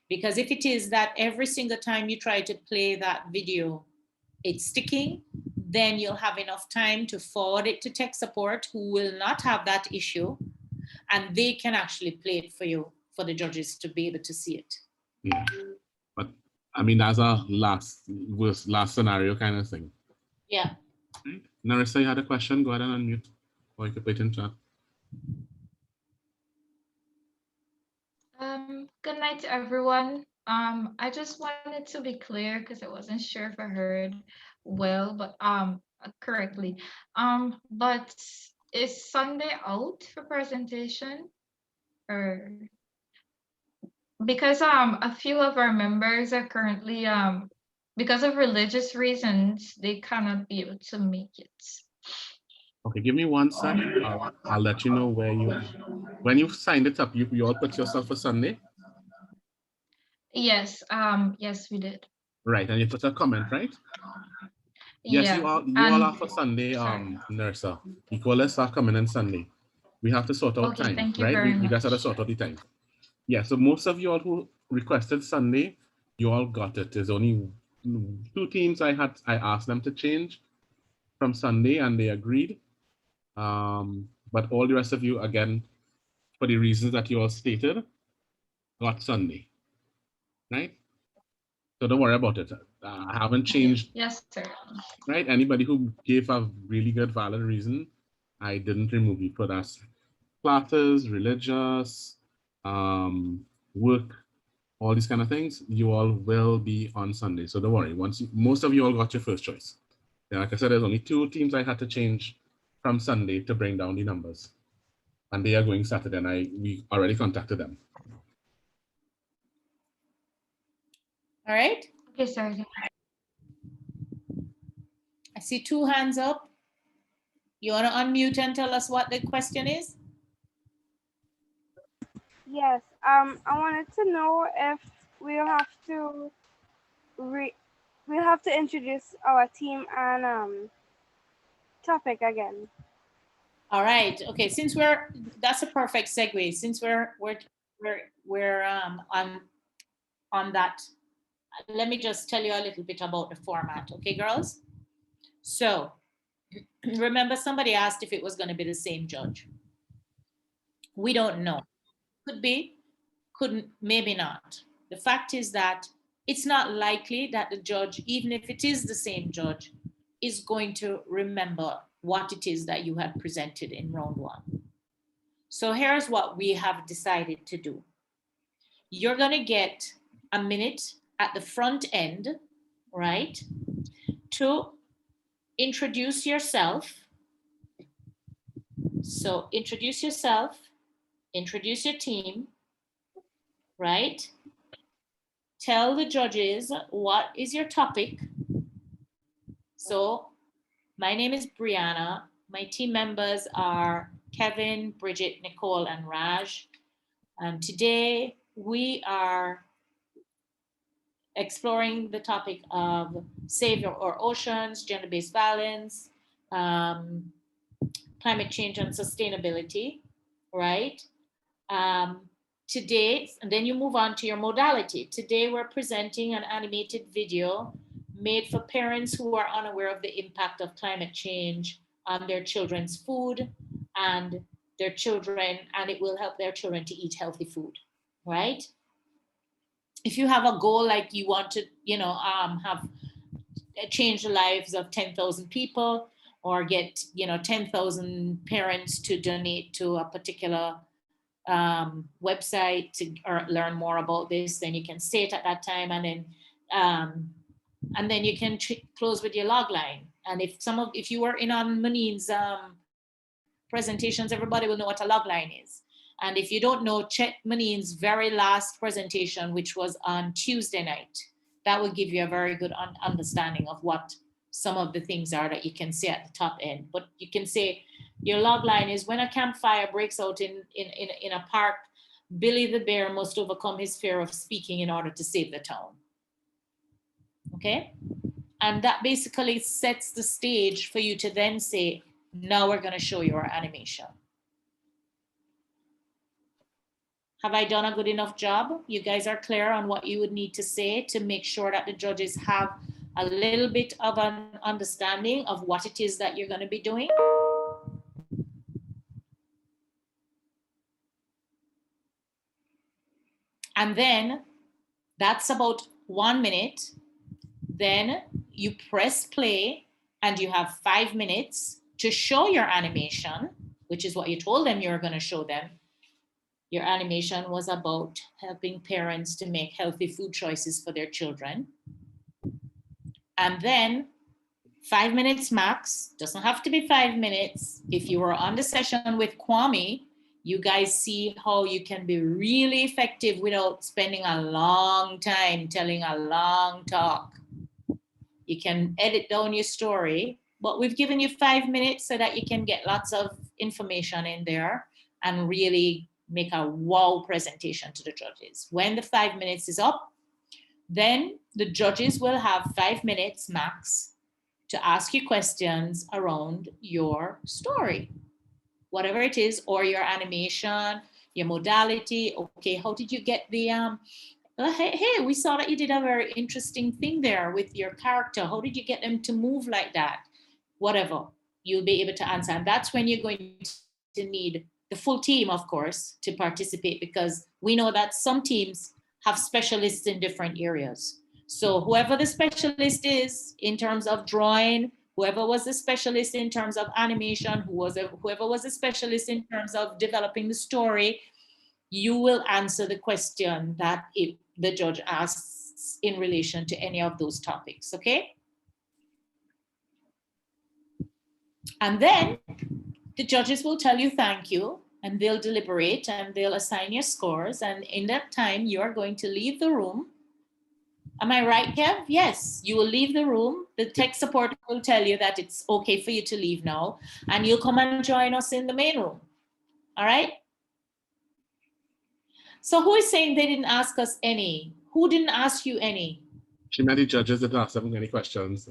Because if it is that every single time you try to play that video, it's sticking, then you'll have enough time to forward it to tech support, who will not have that issue, and they can actually play it for you, for the judges to be able to see it. Yeah, but I mean, that's a last scenario kind of thing. Yeah. Right. Narissa, you had a question? Go ahead and unmute, or you could put it in chat. Good night to everyone. I just wanted to be clear because I wasn't sure if I heard well, but correctly. But is Sunday out for presentation? Or because a few of our members are currently because of religious reasons, they cannot be able to make it. Okay, give me 1 sec. I'll let you know when you've signed it up, you all put yourself for Sunday? Yes, yes, we did. Right, and you put a comment, right? Yes, Yeah. you all are for Sunday, Nursa. Equalists are coming in Sunday. We have to sort out Okay, time, thank you right? very We just have to much. sort out the time. Yeah, so most of you all who requested Sunday, you all got it. There's only 2 teams I asked them to change from Sunday, and they agreed. But all the rest of you, again, for the reasons that you all stated, got Sunday, right? So don't worry about it. I haven't changed. Yes, sir. Right? Anybody who gave a really good, valid reason, I didn't remove you for that. Classes, religious, work, all these kind of things, you all will be on Sunday. So don't worry. Most of you all got your first choice. And like I said, there's only 2 teams I had to change from Sunday to bring down the numbers. And they are going Saturday, and we already contacted them. All right. Okay, sir. I see 2 hands up. You want to unmute and tell us what the question is? Yes. I wanted to know if we'll have to introduce our team and topic again. All right. Okay. Since that's a perfect segue. Since we're on that, let me just tell you a little bit about the format. Okay, girls. So remember, somebody asked if it was going to be the same judge. We don't know. Could be, couldn't, maybe not. The fact is that it's not likely that the judge, even if it is the same judge, is going to remember what it is that you had presented in round 1. So here's what we have decided to do. You're going to get a minute at the front end, right, to introduce yourself. So introduce yourself, introduce your team, right? Tell the judges what is your topic. So my name is Brianna. My team members are Kevin, Bridget, Nicole, and Raj. And today we are exploring the topic of Save Our Oceans, gender-based violence, climate change and sustainability, right? Today, and then you move on to your modality. Today we're presenting an animated video made for parents who are unaware of the impact of climate change on their children's food and their children, and it will help their children to eat healthy food, right? If you have a goal like you want to, have change the lives of 10,000 people or get, 10,000 parents to donate to a particular website to or learn more about this, then you can say it at that time, and then you can close with your log line. And if you were in on Manine's presentations, everybody will know what a log line is. And if you don't know, check Manine's very last presentation, which was on Tuesday night. That will give you a very good understanding of what some of the things are that you can say at the top end. But you can say your log line is: when a campfire breaks out in a park, Billy the bear must overcome his fear of speaking in order to save the town. Okay? And that basically sets the stage for you to then say, now we're going to show you our animation. Have I done a good enough job? You guys are clear on what you would need to say to make sure that the judges have a little bit of an understanding of what it is that you're going to be doing? And then that's about 1 minute. Then you press play and you have 5 minutes to show your animation, which is what you told them you were going to show them. Your animation was about helping parents to make healthy food choices for their children. And then 5 minutes max, doesn't have to be 5 minutes. If you were on the session with Kwame, you guys see how you can be really effective without spending a long time telling a long talk. You can edit down your story, but we've given you 5 minutes so that you can get lots of information in there and really make a wow presentation to the judges. When the 5 minutes is up, then the judges will have 5 minutes max to ask you questions around your story, whatever it is, or your animation, your modality. Okay, how did you get the, hey, we saw that you did a very interesting thing there with your character. How did you get them to move like that? Whatever, you'll be able to answer. And that's when you're going to need the full team, of course, to participate, because we know that some teams have specialists in different areas. So whoever the specialist is in terms of drawing, whoever was the specialist in terms of animation, whoever was the specialist in terms of developing the story, you will answer the question that the judge asks in relation to any of those topics, okay? And then the judges will tell you thank you, and they'll deliberate and they'll assign your scores. And in that time, you're going to leave the room. Am I right, Kev? Yes, you will leave the room. The tech support will tell you that it's okay for you to leave now, and you'll come and join us in the main room. All right? So who is saying they didn't ask us any? Who didn't ask you any? She meant the judges didn't ask them any questions.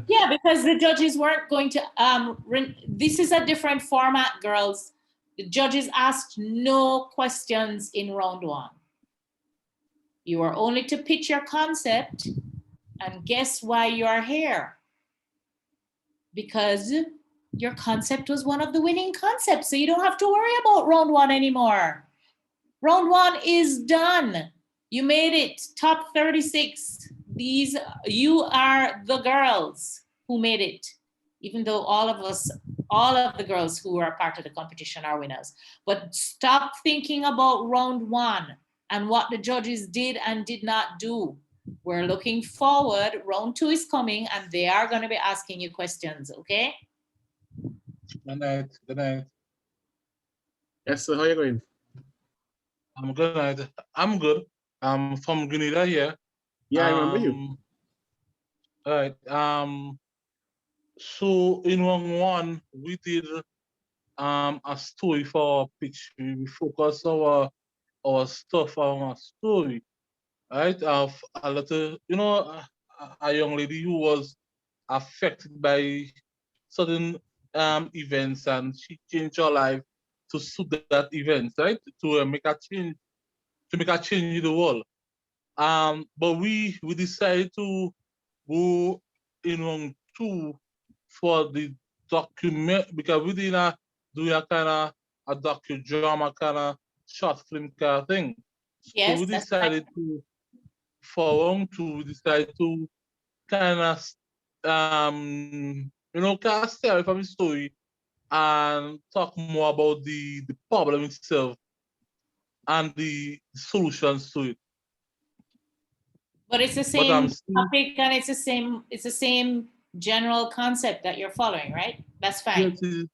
Yeah, because the judges weren't going to, this is a different format, girls. The judges asked no questions in round 1. You are only to pitch your concept, and guess why you're here? Because your concept was one of the winning concepts, so you don't have to worry about round 1 anymore. Round 1 is done. You made it, top 36. You are the girls who made it. even though all of the girls who are part of the competition are winners. But stop thinking about round 1 and what the judges did and did not do. We're looking forward. Round 2 is coming and they are going to be asking you questions, okay? Good night. Good night. Yes, sir. How are you going? Good night. I'm good. I'm from Grenada here. Yeah, I remember you. All right. So in round 1, we did a story for our pitch. We focus our stuff on a story, right? Of a little, a young lady who was affected by certain events, and she changed her life to suit that event, right? To make a change, in the world. But we decided to go in round 2 for the document, because we didn't do a kind of a docudrama kind of short film kind of thing. So Yes, we that's decided to, for round 2, we decided to kind of kind of stay away from the story and talk more about the problem itself and the solutions to it. But it's the But I'm same topic and it's the same general concept that you're following, right? That's fine. Yes,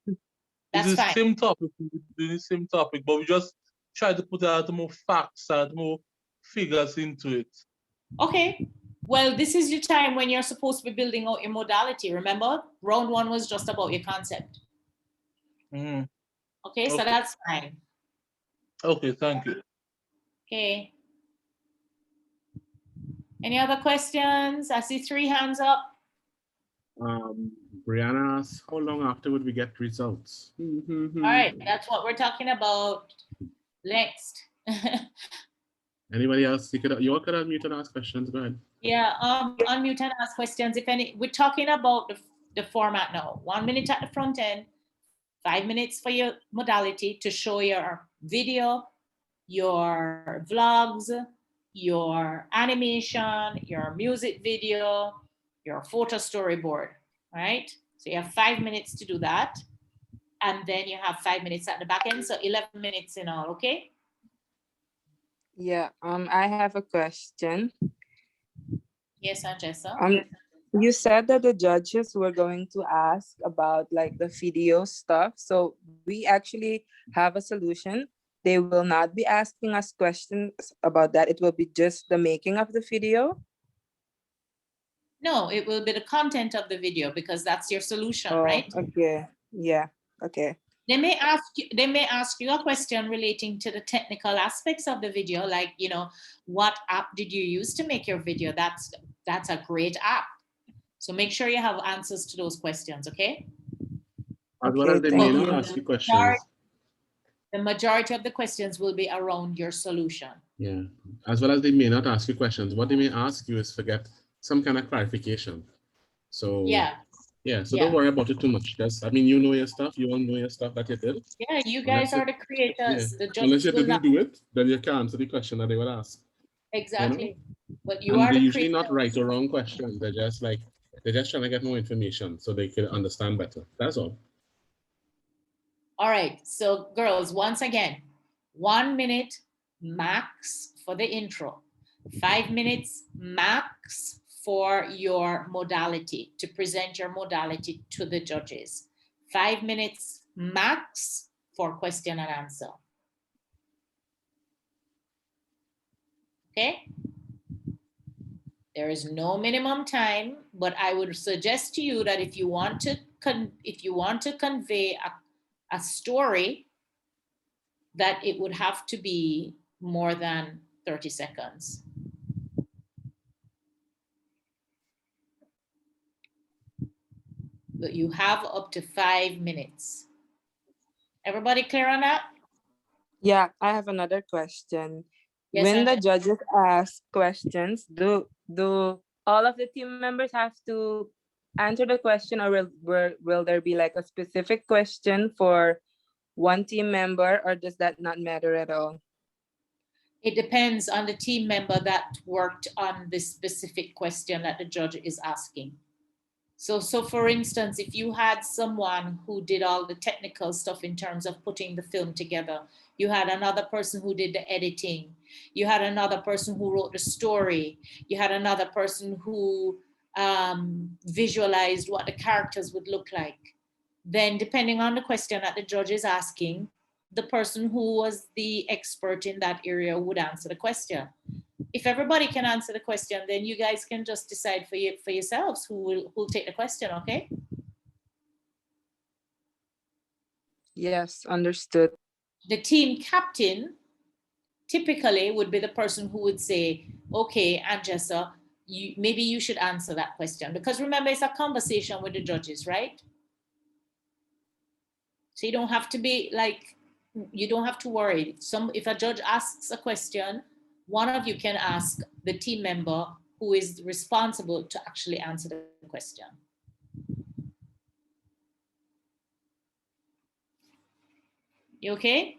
That's it's the fine. same topic. The same topic, but we just try to put out more facts and more figures into it. Okay. Well, this is your time when you're supposed to be building out your modality. Remember, round 1 was just about your concept. Mm-hmm. Okay, so that's fine. Okay, thank you. Okay. Any other questions? I see 3 hands up. Brianna asks, how long after would we get results? All right, that's what we're talking about next. Anybody else? You all could unmute and ask questions. Go ahead. Yeah, unmute and ask questions. If any, we're talking about the format now. 1 minute at the front end, 5 minutes for your modality to show your video, your vlogs, your animation, your music video, your photo storyboard, right? So you have 5 minutes to do that. And then you have 5 minutes at the back end. So 11 minutes in all, okay? Yeah, I have a question. Yes, Angessa. You said that the judges were going to ask about like the video stuff. So we actually have a solution. They will not be asking us questions about that. It will be just the making of the video. No, it will be the content of the video because that's your solution, right? Okay. Yeah. Okay. They may ask you a question relating to the technical aspects of the video, like, what app did you use to make your video? That's a great app. So make sure you have answers to those questions, okay? As well as they may not ask you questions. The majority of the questions will be around your solution. Yeah, as well as they may not ask you questions. What they may ask you is to get some kind of clarification. So don't worry about it too much. You know your stuff. You all know your stuff that you did. Yeah, you guys are the creators. Yeah. The Unless you judges didn't do it, then you can't answer the question that they would ask. Exactly. But and they're usually not right or wrong questions. They're just trying to get more information so they can understand better. That's all. All right. So girls, once again, 1 minute max for the intro, 5 minutes max for your modality, to present your modality to the judges. 5 minutes max for question and answer. Okay? There is no minimum time, but I would suggest to you that if you want to convey a story, that it would have to be more than 30 seconds. But you have up to 5 minutes. Everybody clear on that? Yeah, I have another question. Yes, when the judges ask questions, do all of the team members have to answer the question, or will there be like a specific question for one team member, or does that not matter at all? It depends on the team member that worked on this specific question that the judge is asking. So for instance, if you had someone who did all the technical stuff in terms of putting the film together, you had another person who did the editing, you had another person who wrote the story, you had another person who visualized what the characters would look like. Then depending on the question that the judge is asking, the person who was the expert in that area would answer the question. If everybody can answer the question, then you guys can just decide for yourselves who'll take the question, okay? Yes, understood. The team captain typically would be the person who would say, okay, Angessa, maybe you should answer that question. Because remember, it's a conversation with the judges, right? So you don't have to be like, you don't have to worry. If a judge asks a question, one of you can ask the team member who is responsible to actually answer the question. You okay?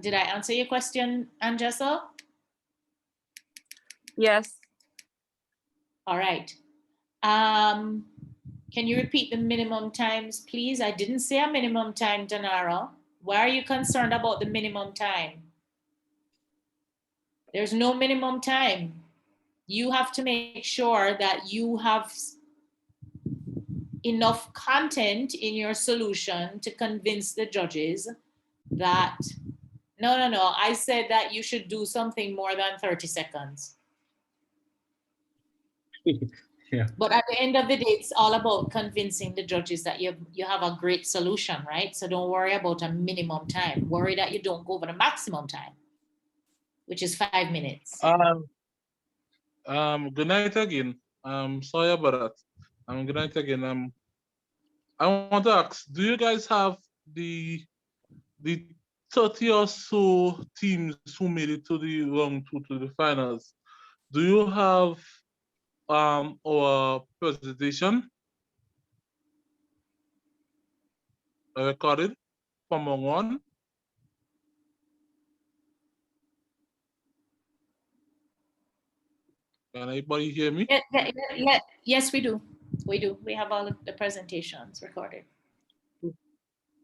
Did I answer your question, Angessa? Yes. All right. Can you repeat the minimum times, please? I didn't say a minimum time, Danara. Why are you concerned about the minimum time? There's no minimum time. You have to make sure that you have enough content in your solution to convince the judges that, no, I said that you should do something more than 30 seconds. Yeah. But at the end of the day, it's all about convincing the judges that you have a great solution, right? So don't worry about a minimum time. Worry that you don't go over the maximum time, which is 5 minutes. Good night again. Sorry about that. Good night again. I want to ask, do you guys have the 30 or so teams who made it to the round 2 to the finals? Do you have our presentation recorded from round 1? Can anybody hear me? Yes, we do. We have all of the presentations recorded.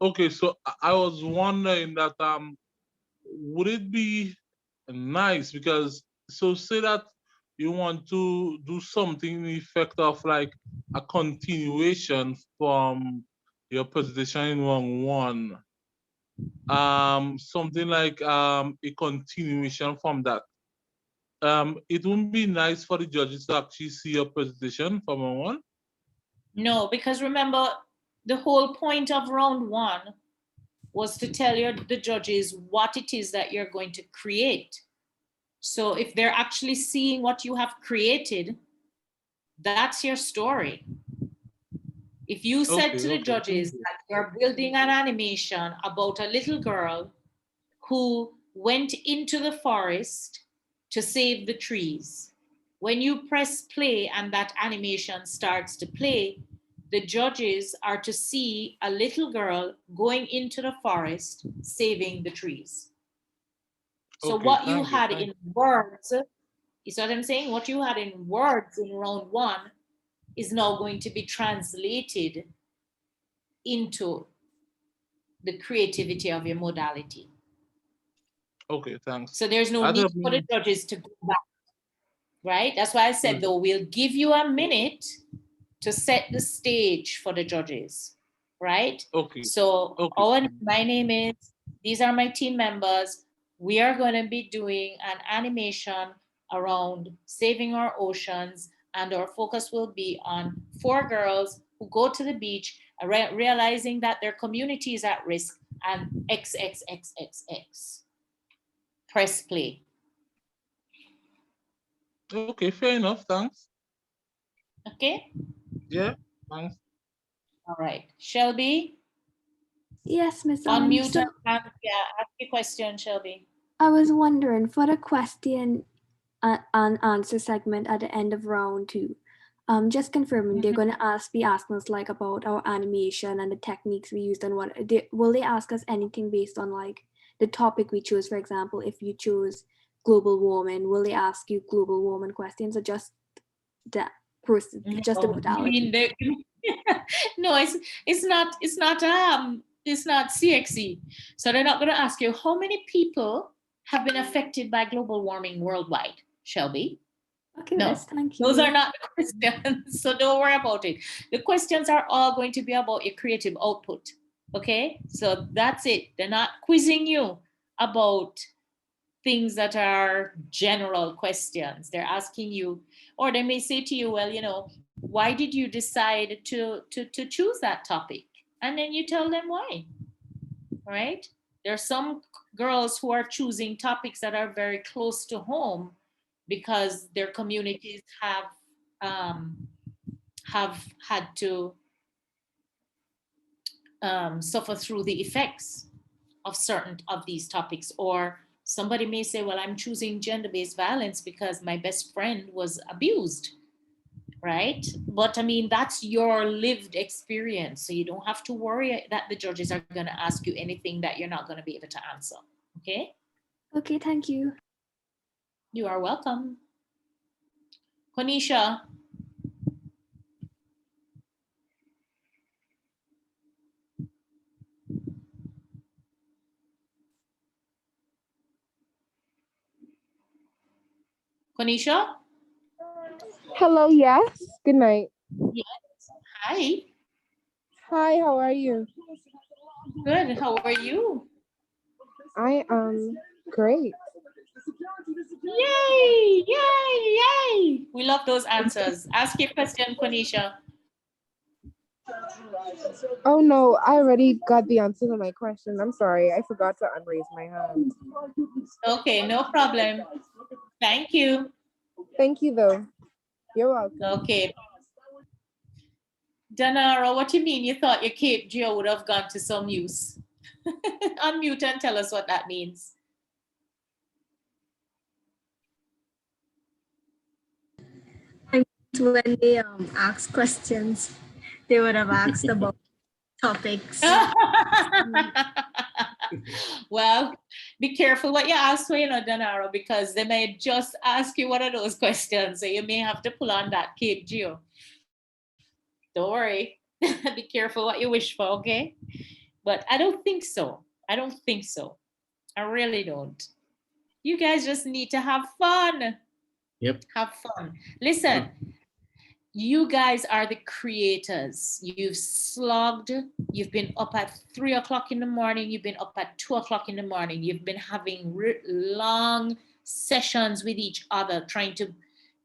Okay, so I was wondering that would it be nice, because so say that you want to do something in the effect of like a continuation from your presentation in round 1, something like a continuation from that. It wouldn't be nice for the judges to actually see your presentation from round 1? No, because remember, the whole point of round 1 was to tell the judges what it is that you're going to create. So if they're actually seeing what you have created, that's your story. If you said to the judges that you're building an animation about a little girl who went into the forest to save the trees, when you press play and that animation starts to play, the judges are to see a little girl going into the forest, saving the trees. So what you had in words, you see what I'm saying? What you had in words in round 1 is now going to be translated into the creativity of your modality. Okay, thanks. So there's no need for the judges to go back, right? That's why I said, though, we'll give you a minute to set the stage for the judges, right? Okay. So my name is, these are my team members. We are going to be doing an animation around saving our oceans, and our focus will be on 4 girls who go to the beach, realizing that their community is at risk, and XXXXX. Press play. Okay, fair enough, thanks. Okay? Yeah, thanks. All right. Shelby? Yes, Miss Unmute and ask your question, Shelby. I was wondering, for the question and answer segment at the end of round 2, Just confirming, they're going to be asking us like about our animation and the techniques we used and will they ask us anything based on like the topic we chose? For example, if you chose global warming, will they ask you global warming questions or just that person, just the modality? No, it's not CXE. So they're not going to ask you how many people have been affected by global warming worldwide, Shelby. Okay, no, thank you. Those are not the questions, so don't worry about it. The questions are all going to be about your creative output, okay? So that's it. They're not quizzing you about things that are general questions. They're asking you, or they may say to you, well, you know, why did you decide to choose that topic? And then you tell them why, right? There are some girls who are choosing topics that are very close to home because their communities have had to suffer through the effects of certain of these topics. Or somebody may say, well, I'm choosing gender-based violence because my best friend was abused, right? But I mean, that's your lived experience. So you don't have to worry that the judges are going to ask you anything that you're not going to be able to answer, okay? Okay, thank you. You are welcome. Konisha. Konisha? Hello, yes. Good night. Yes. Hi. Hi, how are you? Good. How are you? I am great. Yay! Yay! Yay! We love those answers. Ask your question, Konisha. Oh no, I already got the answer to my question. I'm sorry, I forgot to unraise my hand. Okay, no problem. Thank you. Thank you though. You're welcome. Okay. Danara, what do you mean you thought your Cape Geo would have gone to some use? Unmute and tell us what that means. When they ask questions, they would have asked about topics. Well, be careful what you ask for, you know, Danaro, because they may just ask you one of those questions, so you may have to pull on that Cape Geo. Don't worry. Be careful what you wish for, okay? But I don't think so. I don't think so. I really don't. You guys just need to have fun. Yep. Have fun. Listen, you guys are the creators. You've slogged. You've been up at 3 o'clock in the morning. You've been up at 2 o'clock in the morning. You've been having long sessions with each other, trying to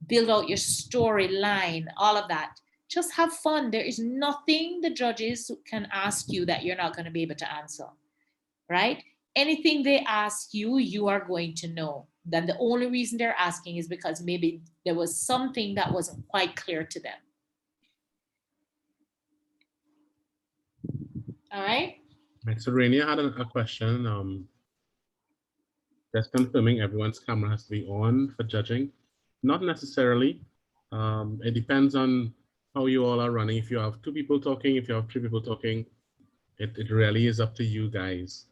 build out your storyline, all of that. Just have fun. There is nothing the judges can ask you that you're not going to be able to answer, right? Anything they ask you, you are going to know. Then the only reason they're asking is because maybe there was something that wasn't quite clear to them. All right. Right, so Rainier had a question. Just confirming everyone's camera has to be on for judging. Not necessarily. It depends on how you all are running. If you have 2 people talking, if you have 3 people talking, it really is up to you guys.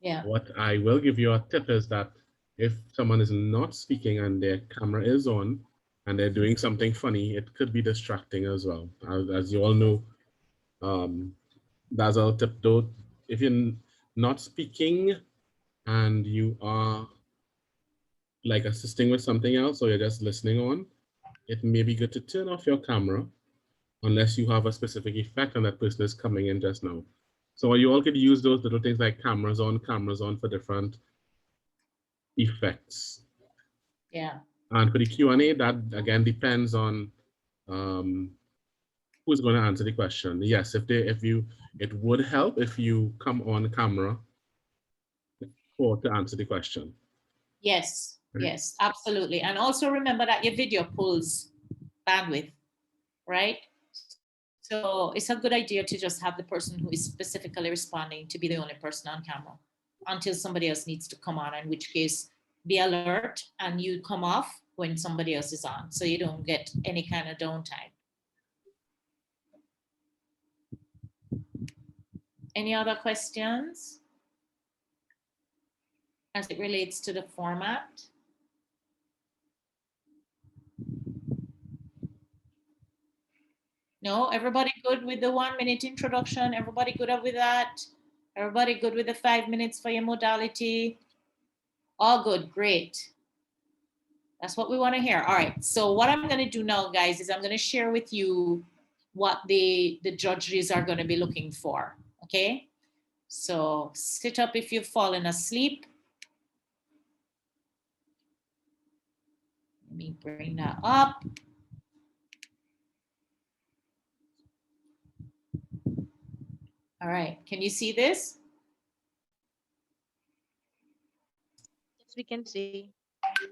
Yeah. What I will give you a tip is that if someone is not speaking and their camera is on and they're doing something funny, it could be distracting as well. As you all know, that's our tip though. If you're not speaking and you are like assisting with something else or you're just listening on, it may be good to turn off your camera unless you have a specific effect and that person is coming in just now. So you all could use those little things like cameras on for different effects. Yeah. And for the Q&A, that again depends on who's going to answer the question. Yes, it would help if you come on camera to answer the question. Yes, yes, absolutely. And also remember that your video pulls bandwidth, right? So it's a good idea to just have the person who is specifically responding to be the only person on camera until somebody else needs to come on, in which case be alert and you come off when somebody else is on, so you don't get any kind of downtime. Any other questions as it relates to the format? No, everybody good with the 1 minute introduction? Everybody good with that? Everybody good with the 5 minutes for your modality? All good, great. That's what we want to hear. All right, so what I'm going to do now, guys, is I'm going to share with you what the judges are going to be looking for, okay? So sit up if you've fallen asleep. Let me bring that up. All right, can you see this? Yes, we can see. Let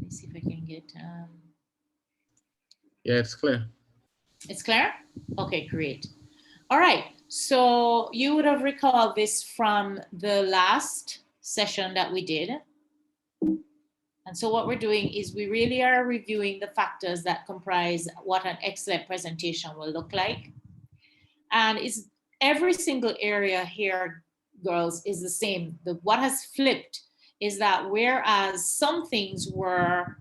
me see if I can get, Yeah, it's clear. It's clear? Okay, great. All right, so you would have recalled this from the last session that we did. And so what we're doing is we really are reviewing the factors that comprise what an excellent presentation will look like. And it's every single area here, girls, is the same. What has flipped is that whereas some things were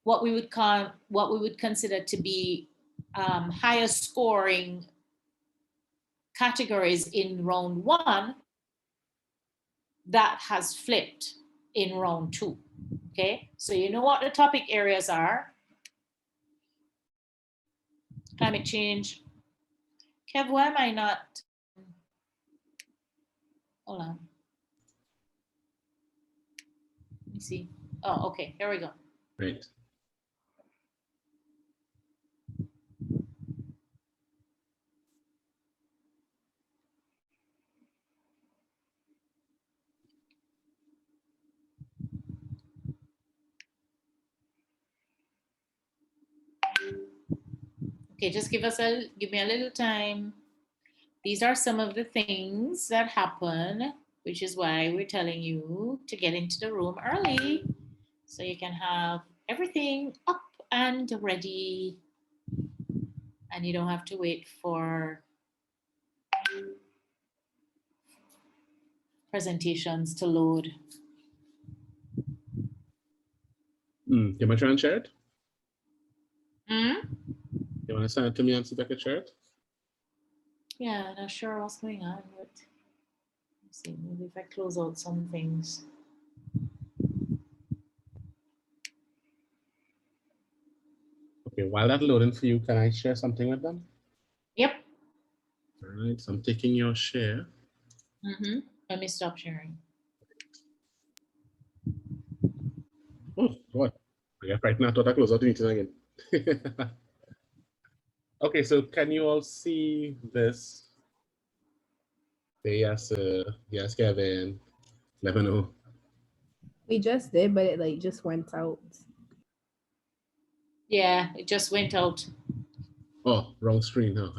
what we would consider to be higher scoring categories in round 1, that has flipped in round 2. Okay, so you know what the topic areas are. Climate change. Kev, why am I not? Hold on. Let me see. Oh, okay, here we go. Great. Okay, just give me a little time. These are some of the things that happen, which is why we're telling you to get into the room early so you can have everything up and ready and you don't have to wait for presentations to load. Can I try and share it? Hmm? You want to send it to me and see if I can share it? Yeah, not sure what's going on, but let's see, maybe if I close out some things. Okay, while that's loading for you, can I share something with them? Yep. All right, so I'm taking your share. Let me stop sharing. Oh, what? Yeah, right now I thought I closed out the meeting again. Okay, so can you all see this? Say yes, yes, Kevin. Let me know. We just did, but it like just went out. Yeah, it just went out. Oh, wrong screen. No,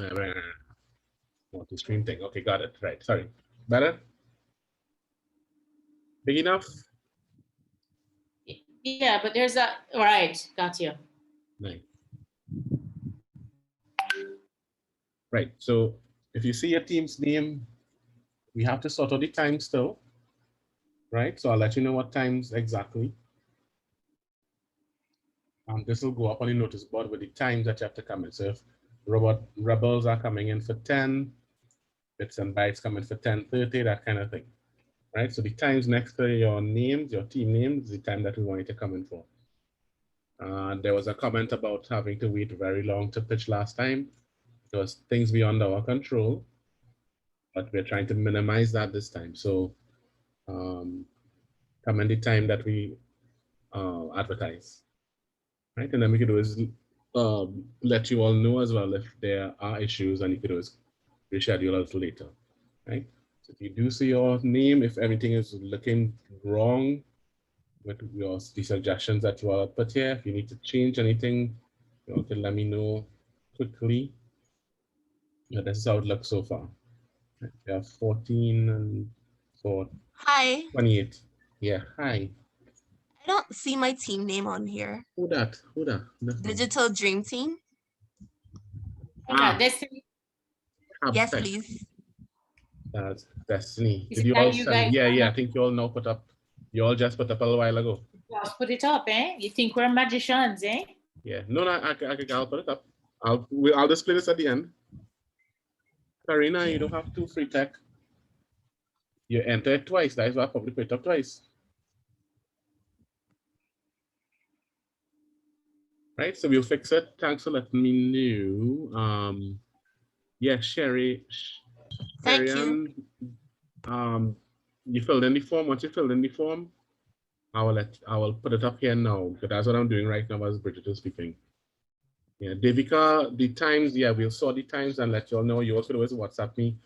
multi-screen thing. Okay, got it. Right. Sorry. Better? Big enough? Yeah, but there's a, all right, got you. Nice. Right. So if you see your team's name, we have to sort out the time still. Right. So I'll let you know what times exactly. This will go up on the notice board with the times that you have to come in. So if rebels are coming in for 10, bits and bytes coming for 10:30, that kind of thing. Right. So the times next to your names, your team names, the time that we want you to come in for. There was a comment about having to wait very long to pitch last time. It was things beyond our control, but we're trying to minimize that this time. So come in the time that we advertise, right? And then we could always let you all know as well if there are issues, and you could always reschedule us later, right? So if you do see your name, if everything is looking wrong with the suggestions that you all put here, if you need to change anything, you can let me know quickly. Yeah, this is how it looks so far. We have 14 and 4. Hi. 28. Yeah, hi. I don't see my team name on here. Who that? Who that? No. Digital Dream Team. Destiny. Yes, please. That's Destiny. Is Did it you that all you send? guys Yeah. I think you all now put up. You all just put up a little while ago. just put it up, eh? You think we're magicians, eh? Yeah. No, I'll put it up. I'll display this at the end. Karina, you don't have to free tech. You enter it twice. That is why I probably put it up twice. Right, so we'll fix it. Thanks for letting me know. Yeah, Sherry. Thank you. You filled in the form. Once you filled in the form, I will put it up here now, because that's what I'm doing right now as Bridget is speaking. Yeah, Devika, the times, yeah, we'll sort the times and let you all know. You also always WhatsApp me.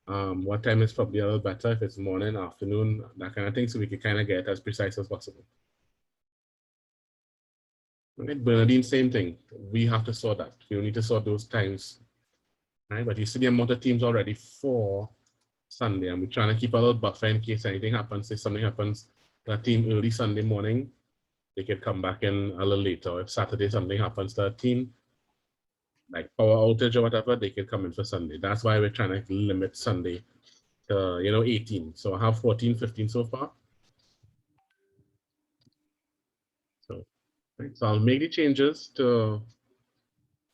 What time is probably a little better, if it's morning, afternoon, that kind of thing, so we can kind of get as precise as possible. Okay, Bernadine, same thing. We have to sort that. We need to sort those times. Right, but you see the amount of teams already for Sunday, and we're trying to keep a little buffer in case anything happens. If something happens to a team early Sunday morning, they can come back in a little later. If Saturday something happens to a team, like power outage or whatever, they can come in for Sunday. That's why we're trying to limit Sunday to, 18. So I have 14, 15 so far. So, right, so I'll make the changes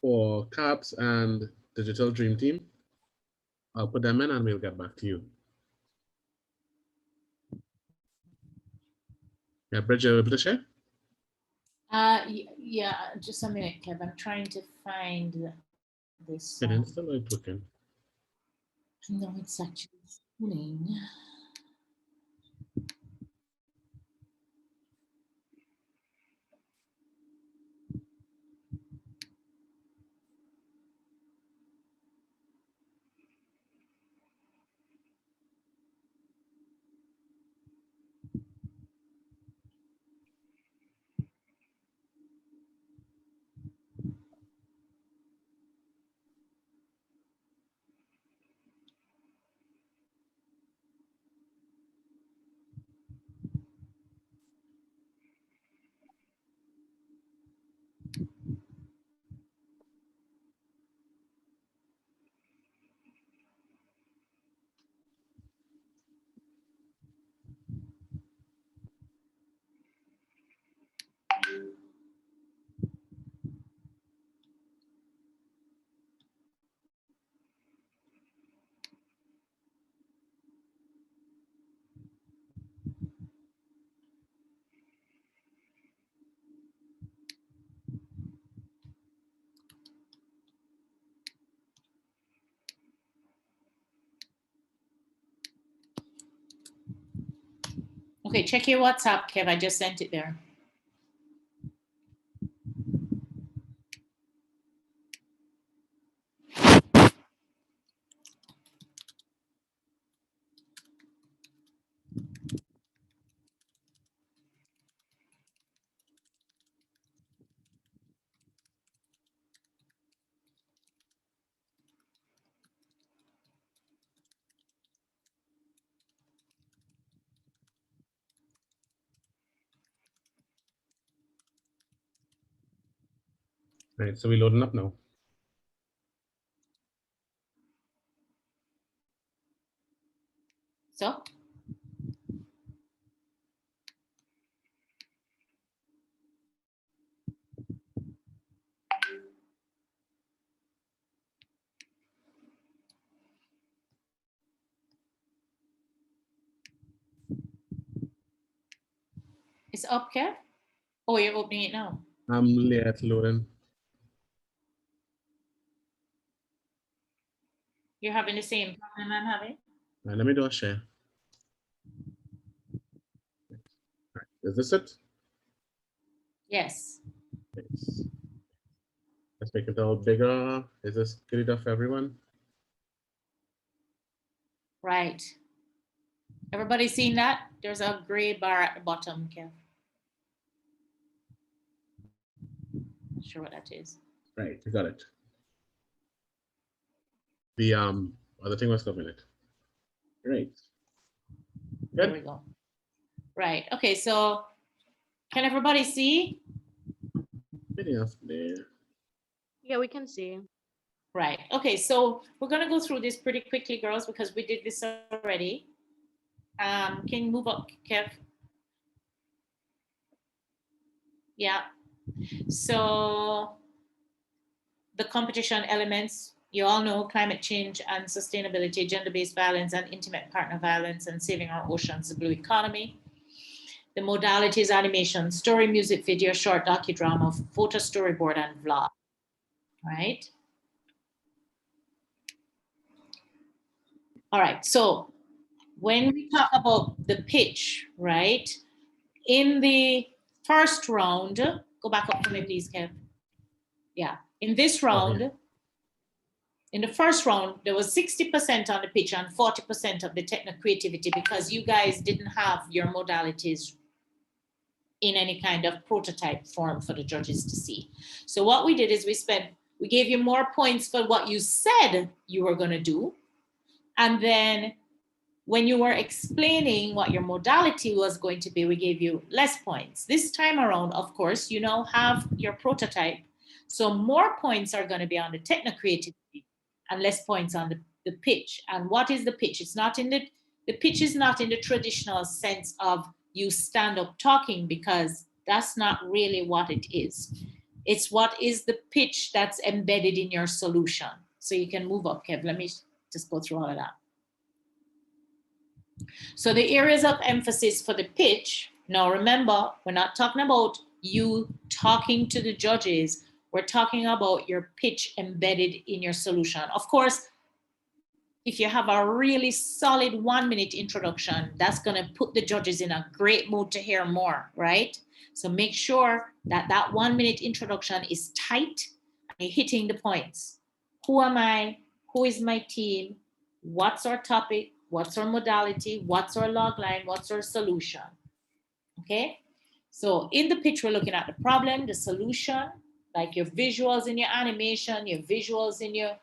for Caps and Digital Dream Team. I'll put them in and we'll get back to you. Yeah, Bridget, able to share? Yeah, just a minute, Kev. I'm trying to find this. It is still looking. No, it's actually spinning. Okay, check your WhatsApp, Kev. I just sent it there. Right, so we're loading up now. So? It's up, Kev? Oh, you're opening it now. It's loading. You're having the same problem I'm having? Right, let me do a share. Right, is this it? Yes. Let's make it a little bigger. Is this good enough for everyone? Right. Everybody seen that? There's a gray bar at the bottom, Kev. Not sure what that is. Right, we got it. The other thing was covering it. Great. Good. There we go. Right. Okay, so can everybody see? Good enough there. Yeah, we can see. Right. Okay, so we're going to go through this pretty quickly, girls, because we did this already. Can you move up, Kev? Yeah. So the competition elements, you all know climate change and sustainability, gender-based violence and intimate partner violence, and saving our oceans, the blue economy. The modalities: animation, story, music, video, short docudrama, photo, storyboard, and vlog. Right? All right, so when we talk about the pitch, right? In the first round, go back up for me, please, Kev. Yeah, in this round, in the first round, there was 60% on the pitch and 40% of the technical creativity because you guys didn't have your modalities in any kind of prototype form for the judges to see. So what we did is we gave you more points for what you said you were going to do. And then when you were explaining what your modality was going to be, we gave you less points. This time around, of course, you now have your prototype. So more points are going to be on the technical creativity and less points on the pitch. And what is the pitch? It's not in the pitch is not in the traditional sense of you stand up talking, because that's not really what it is. It's what is the pitch that's embedded in your solution. So you can move up, Kev. Let me just go through all of that. So the areas of emphasis for the pitch, now remember, we're not talking about you talking to the judges. We're talking about your pitch embedded in your solution. Of course, if you have a really solid 1-minute introduction, that's going to put the judges in a great mood to hear more, right? So make sure that that 1-minute introduction is tight and you're hitting the points. Who am I? Who is my team? What's our topic? What's our modality? What's our log line? What's our solution? Okay. So in the pitch, we're looking at the problem, the solution, like your visuals in your animation, your visuals in your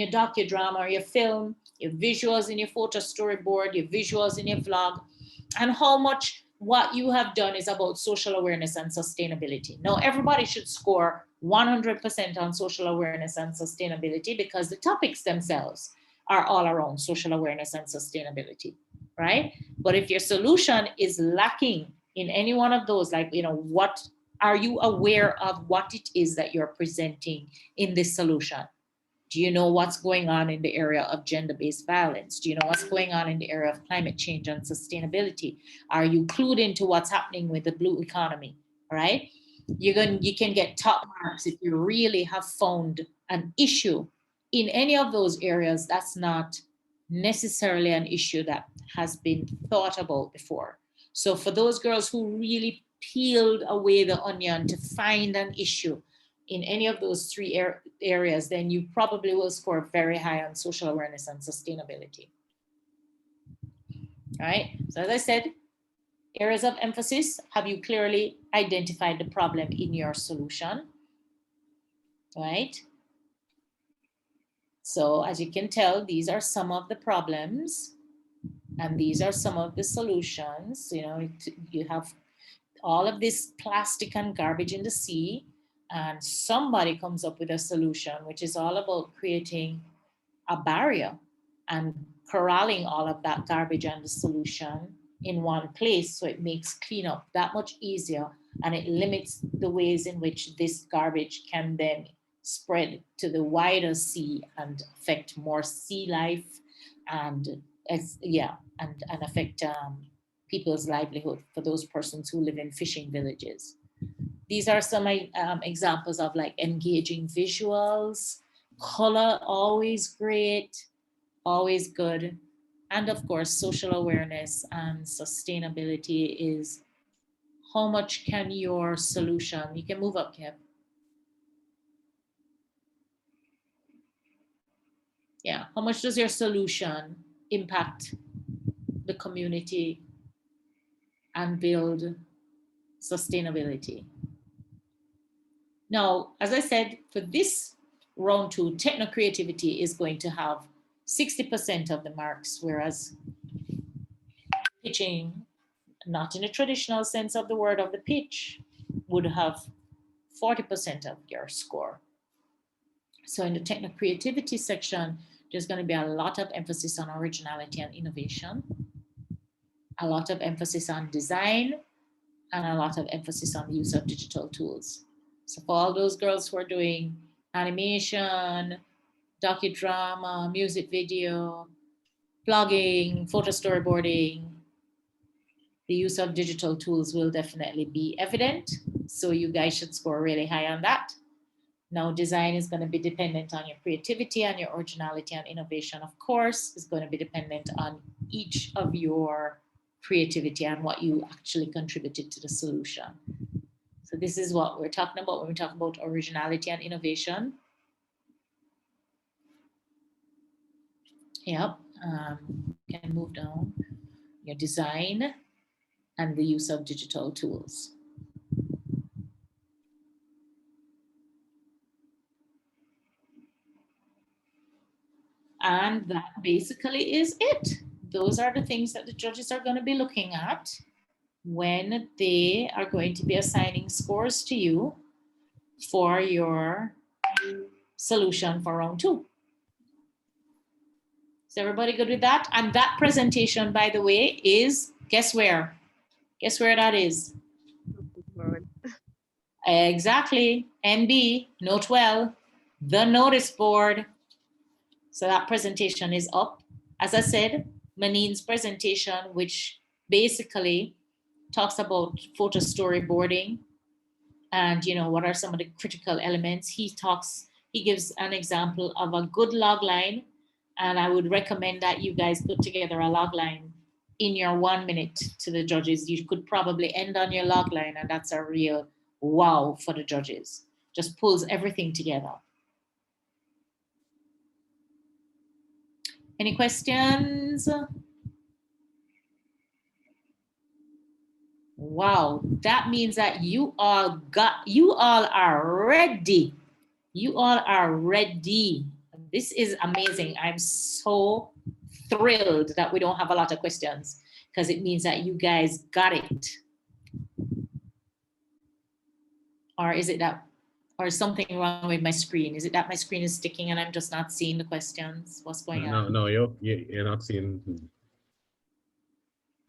docudrama or your film, your visuals in your photo storyboard, your visuals in your vlog, and how much what you have done is about social awareness and sustainability. Now, everybody should score 100% on social awareness and sustainability because the topics themselves are all around social awareness and sustainability, right? But if your solution is lacking in any one of those, like, what are you aware of what it is that you're presenting in this solution? Do you know what's going on in the area of gender-based violence? Do you know what's going on in the area of climate change and sustainability? Are you clued into what's happening with the blue economy, right? You can get top marks if you really have found an issue in any of those areas that's not necessarily an issue that has been thought about before. So for those girls who really peeled away the onion to find an issue in any of those three areas, then you probably will score very high on social awareness and sustainability. All right, so as I said, areas of emphasis, have you clearly identified the problem in your solution? All right. So as you can tell, these are some of the problems and these are some of the solutions. You have all of this plastic and garbage in the sea, and somebody comes up with a solution, which is all about creating a barrier and corralling all of that garbage and the solution in one place, so it makes cleanup that much easier, and it limits the ways in which this garbage can then spread to the wider sea and affect more sea life and affect people's livelihood for those persons who live in fishing villages. These are some examples of like engaging visuals, color, always great, always good. And of course, social awareness and sustainability is how much can your solution, you can move up, Kev. Yeah, how much does your solution impact the community and build sustainability? Now, as I said, for this round 2, techno-creativity is going to have 60% of the marks, whereas pitching, not in a traditional sense of the word of the pitch, would have 40% of your score. So in the techno creativity section, there's going to be a lot of emphasis on originality and innovation, a lot of emphasis on design, and a lot of emphasis on the use of digital tools. So for all those girls who are doing animation, docudrama, music video, blogging, photo storyboarding, the use of digital tools will definitely be evident. So you guys should score really high on that. Now, design is going to be dependent on your creativity and your originality, and innovation, of course, is going to be dependent on each of your creativity and what you actually contributed to the solution. So this is what we're talking about when we talk about originality and innovation. Yep, can move down. Your design and the use of digital tools. And that basically is it. Those are the things that the judges are going to be looking at when they are going to be assigning scores to you for your solution for round 2. Is everybody good with that? And that presentation, by the way, is, guess where? Guess where that is? Exactly, NB, note well, the notice board. So that presentation is up. As I said, Manine's presentation, which basically talks about photo storyboarding and, you know, what are some of the critical elements. He gives an example of a good log line, and I would recommend that you guys put together a log line in your 1 minute to the judges. You could probably end on your log line, and that's a real wow for the judges. Just pulls everything together. Any questions? Wow, that means that you all are ready. You all are ready. This is amazing. I'm so thrilled that we don't have a lot of questions, because it means that you guys got it. Or is it that, or is something wrong with my screen? Is it that my screen is sticking and I'm just not seeing the questions? What's going on? No, you're not seeing.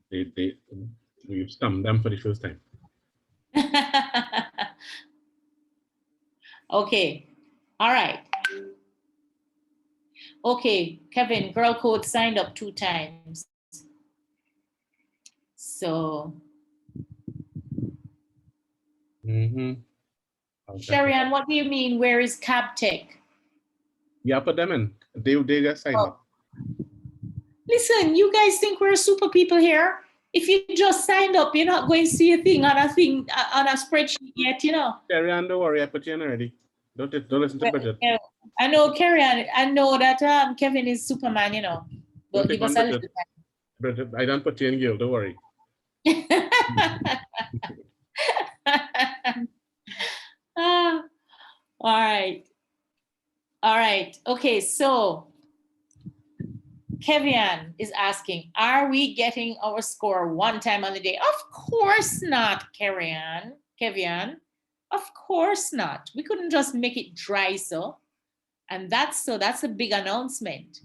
We've stumped them for the first time. Okay, all right. Okay, Kevin, girl code signed up 2 times. So. Sherry-Ann, what do you mean? Where is Cab Tech? Yeah, put them in. They just signed up. Listen, you guys think we're super people here? If you just signed up, you're not going to see a thing on a spreadsheet yet, you know. Sherry-Ann, don't worry, I put you in already. Don't listen to Bridget. Yeah, I know, Carrie-Ann, I know that Kevin is Superman, you know. But give us a little time. Bridget, I don't put you in guild, don't worry. All right. All right. Okay, so Kevin is asking, are we getting our score 1 time on the day? Of course not, Kevin. Of course not. We couldn't just make it dry so. And that's a big announcement.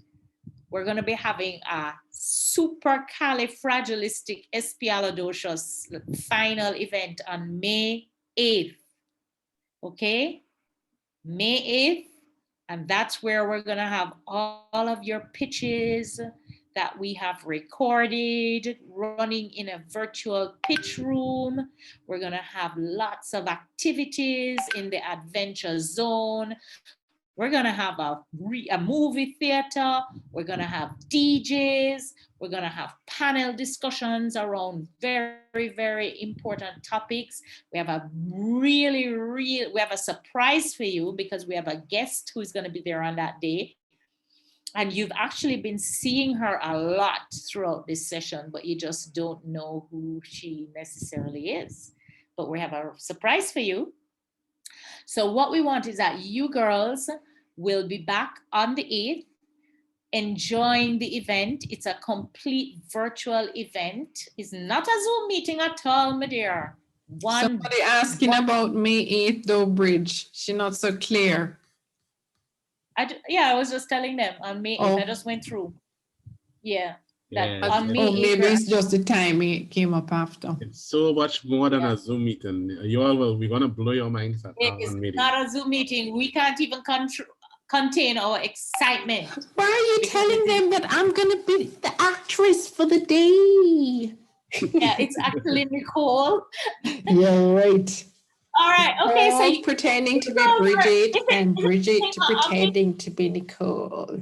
We're going to be having a supercalifragilisticexpialidocious final event on May 8th. Okay? May 8th. And that's where we're going to have all of your pitches that we have recorded running in a virtual pitch room. We're going to have lots of activities in the adventure zone. We're going to have a movie theater. We're going to have DJs. We're going to have panel discussions around very, very important topics. We have a we have a surprise for you, because we have a guest who's going to be there on that day. And you've actually been seeing her a lot throughout this session, but you just don't know who she necessarily is. But we have a surprise for you. So what we want is that you girls will be back on the 8th, enjoying the event. It's a complete virtual event. It's not a Zoom meeting at all, my dear. Somebody asking about May 8th though, Bridge. She's not so clear. Yeah, I was just telling them on May 8th. I just went through. Yeah. That on May 8th. Maybe it's just the timing it came up after. It's so much more than a Zoom meeting. You all will, we're gonna blow your minds up. It's not a Zoom meeting. We can't even contain our excitement. Why are you telling them that I'm gonna be the actress for the day? Yeah, it's actually Nicole. You're right. All right. Okay. So you pretending to be Bridget and Bridget pretending to be Nicole.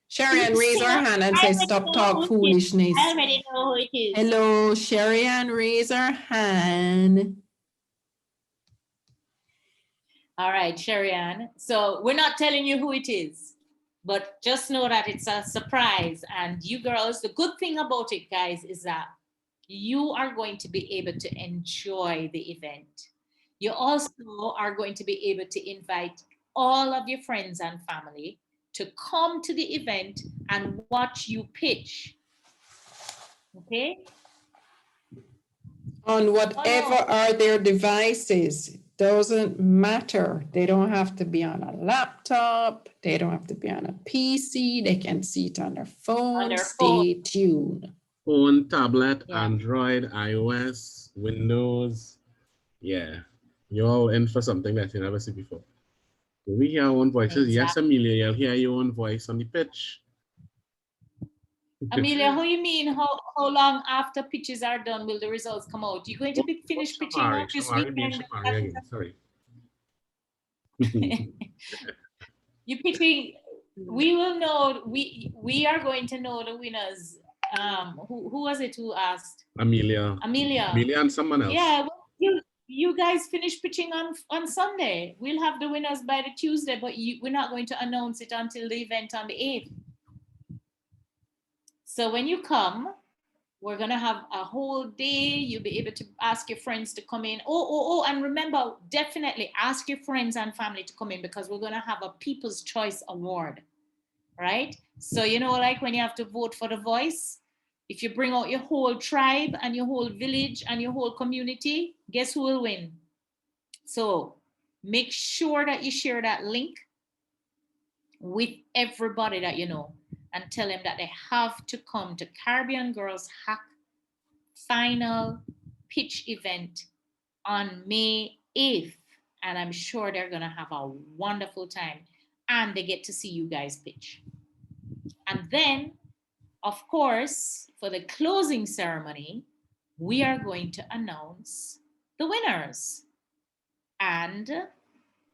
Sherry-Ann, raise her hand and say, stop talk foolishness. I already know who it is. Hello, Sherry-Ann, raise her hand. All right, Sherry-Ann. So we're not telling you who it is, but just know that it's a surprise. And you girls, the good thing about it, guys, is that you are going to be able to enjoy the event. You also are going to be able to invite all of your friends and family to come to the event and watch you pitch. Okay? On whatever are their devices, doesn't matter. They don't have to be on a laptop. They don't have to be on a PC. They can see it on their phone. Stay tuned. Phone, tablet, Android, iOS, Windows. Yeah, you're all in for something that you never see before. We hear our own voices. Exactly. Yes, Amelia, you'll hear your own voice on the pitch. Amelia, how you mean? How long after pitches are done will the results come out? You're going to be finished pitching on this weekend? Sorry. You pitching. We will know. We are going to know the winners. Who was it who asked? Amelia and someone else. Yeah, well, you guys finish pitching on Sunday. We'll have the winners by the Tuesday, but we're not going to announce it until the event on the 8th. So when you come, we're gonna have a whole day. You'll be able to ask your friends to come in. And remember, definitely ask your friends and family to come in, because we're gonna have a People's Choice Award, right? So you know, like when you have to vote for the voice, if you bring out your whole tribe and your whole village and your whole community, guess who will win? So make sure that you share that link with everybody that you know, and tell them that they have to come to Caribbean Girls Hack final pitch event on May 8th. And I'm sure they're going to have a wonderful time, and they get to see you guys pitch. And then, of course, for the closing ceremony, we are going to announce the winners. And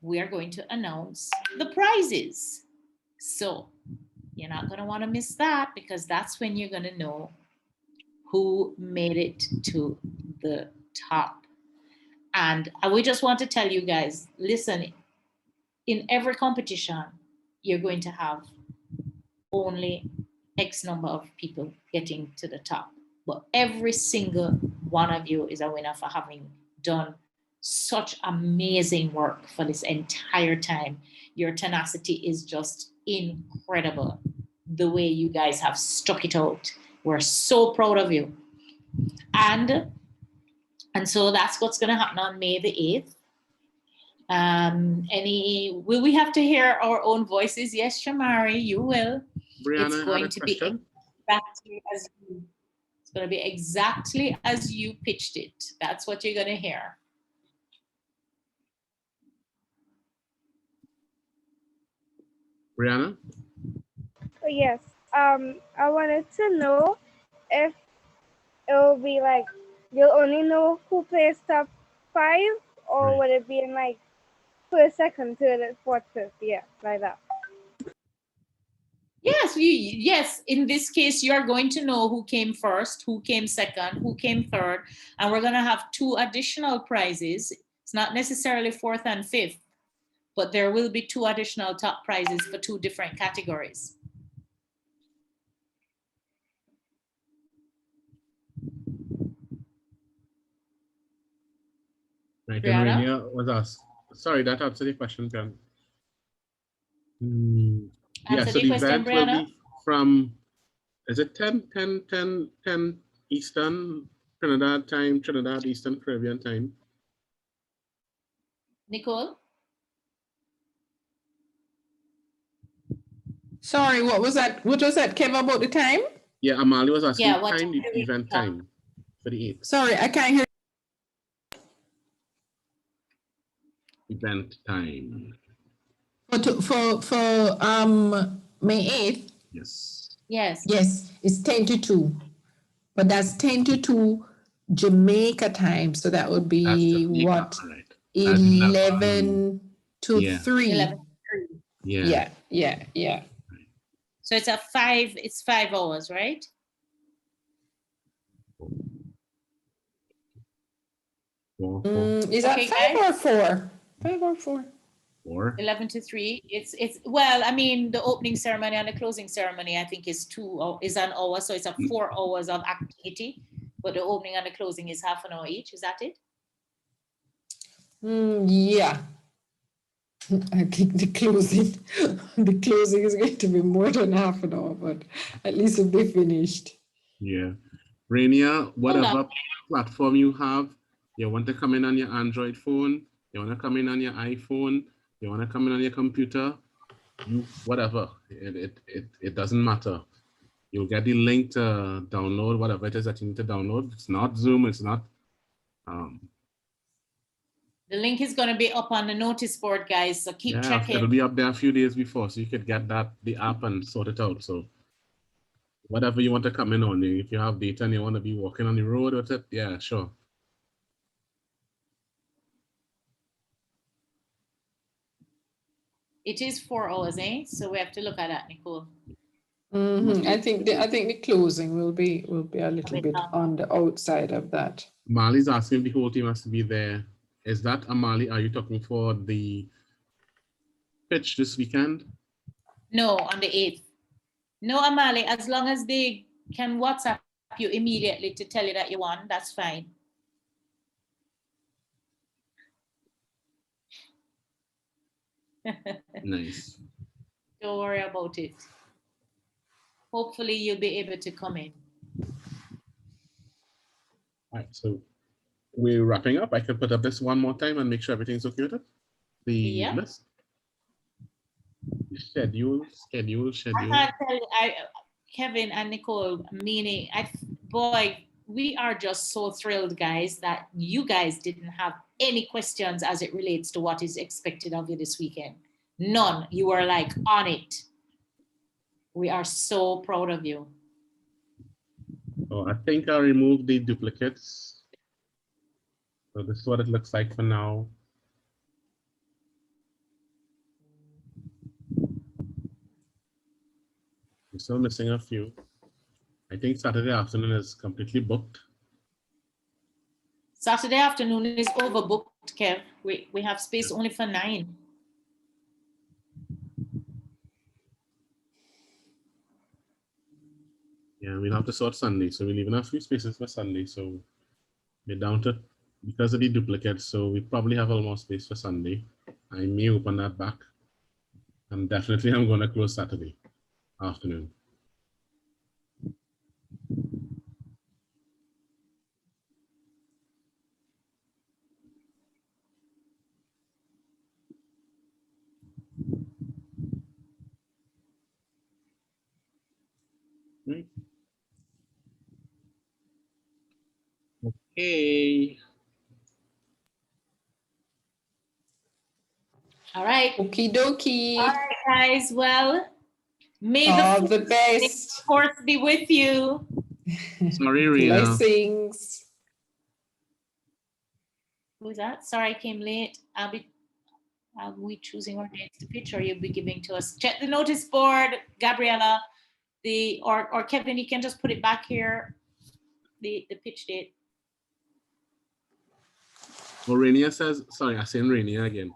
we are going to announce the prizes. So you're not going to want to miss that, because that's when you're going to know who made it to the top. And we just want to tell you guys, listen, in every competition, you're going to have only X number of people getting to the top. But every single one of you is a winner for having done such amazing work for this entire time. Your tenacity is just incredible. The way you guys have stuck it out. We're so proud of you. And so that's what's going to happen on May the 8th. Will we have to hear our own voices? Yes, Shamari, you will. Brianna, it's going to be exactly as you. It's going to be exactly as you pitched it. That's what you're going to hear. Brianna? Yes. I wanted to know if it will be like you'll only know who plays top 5, or would it be in like first, second, third, and fourth, fifth? Yeah, like that. Yes, in this case, you are going to know who came first, who came second, who came third, and we're going to have 2 additional prizes. It's not necessarily 4th and 5th, but there will be 2 additional top prizes for 2 different categories. Right, and Rania was asked. Sorry, that answered the question, Brianna. Yeah, so the event will be from, is it 10 Eastern Trinidad time, Trinidad Eastern Caribbean time? Nicole? Sorry, what was that? What was that, Kev, about the time? Yeah, Amali was asking Yeah, what time, time the do we event start? time for the 8th. Sorry, I can't hear. Event time. For May 8th, Yes. Yes. yes, it's 10 to 2. But that's 10 to 2 Jamaica time. So that would That's be Jamaica, what? all right. That's 11 to yeah. 3. 11. Yeah. Yeah. So it's it's 5 hours, right? Is that Okay, 5 or guys. 4? 5 or 4? 4. 11 to 3. It's well, I mean, the opening ceremony and the closing ceremony, I think, is an hour. So it's a 4 hours of activity, but the opening and the closing is half an hour each. Is that it? Yeah. I think the closing is going to be more than half an hour, but at least it'll be finished. Yeah. Rainier, whatever platform you have, you want to come in on your Android phone, you want to come in on your iPhone, you want to come in on your computer, whatever. It doesn't matter. You'll get the link to download whatever it is that you need to download. It's not Zoom, it's not The link is going to be up on the notice board, guys. So keep checking. It'll be up there a few days before, so you could get the app and sort it out. So whatever you want to come in on, if you have data and you want to be walking on the road with it, yeah, sure. It is 4 hours, eh? So we have to look at that, Nicole. I think the closing will be a little bit on the outside of that. Mali's asking if the whole team has to be there. Is that Amali? Are you talking for the pitch this weekend? No, on the 8th. No, Amali, as long as they can WhatsApp you immediately to tell you that you won, that's fine. Nice. Don't worry about it. Hopefully you'll be able to come in. All right, so we're wrapping up. I can put up this one more time and make sure everything's okay with it. The list. Schedule. I can't tell you, Kevin and Nicole, meaning, boy, we are just so thrilled, guys, that you guys didn't have any questions as it relates to what is expected of you this weekend. None. You were like on it. We are so proud of you. Oh, I think I'll remove the duplicates. So this is what it looks like for now. I'm still missing a few. I think Saturday afternoon is completely booked. Saturday afternoon is overbooked, Kev. We have space only for 9. Yeah, we'll have to sort Sunday. So we're leaving a few spaces for Sunday. So we're down to, because of the duplicates, so we probably have a little more space for Sunday. I may open that back. And definitely I'm going to close Saturday afternoon. Right. Okay. All right. Okie dokie. All right, guys. Well, may all the best force be with you. Sorry, Rena. Blessings. Who's that? Sorry, I came late. Are we choosing our dates to pitch, or you'll be giving to us? Check the notice board, Gabriella. Or Kevin, you can just put it back here. The pitch date. Well, Rainier says, sorry, I said Rainier again.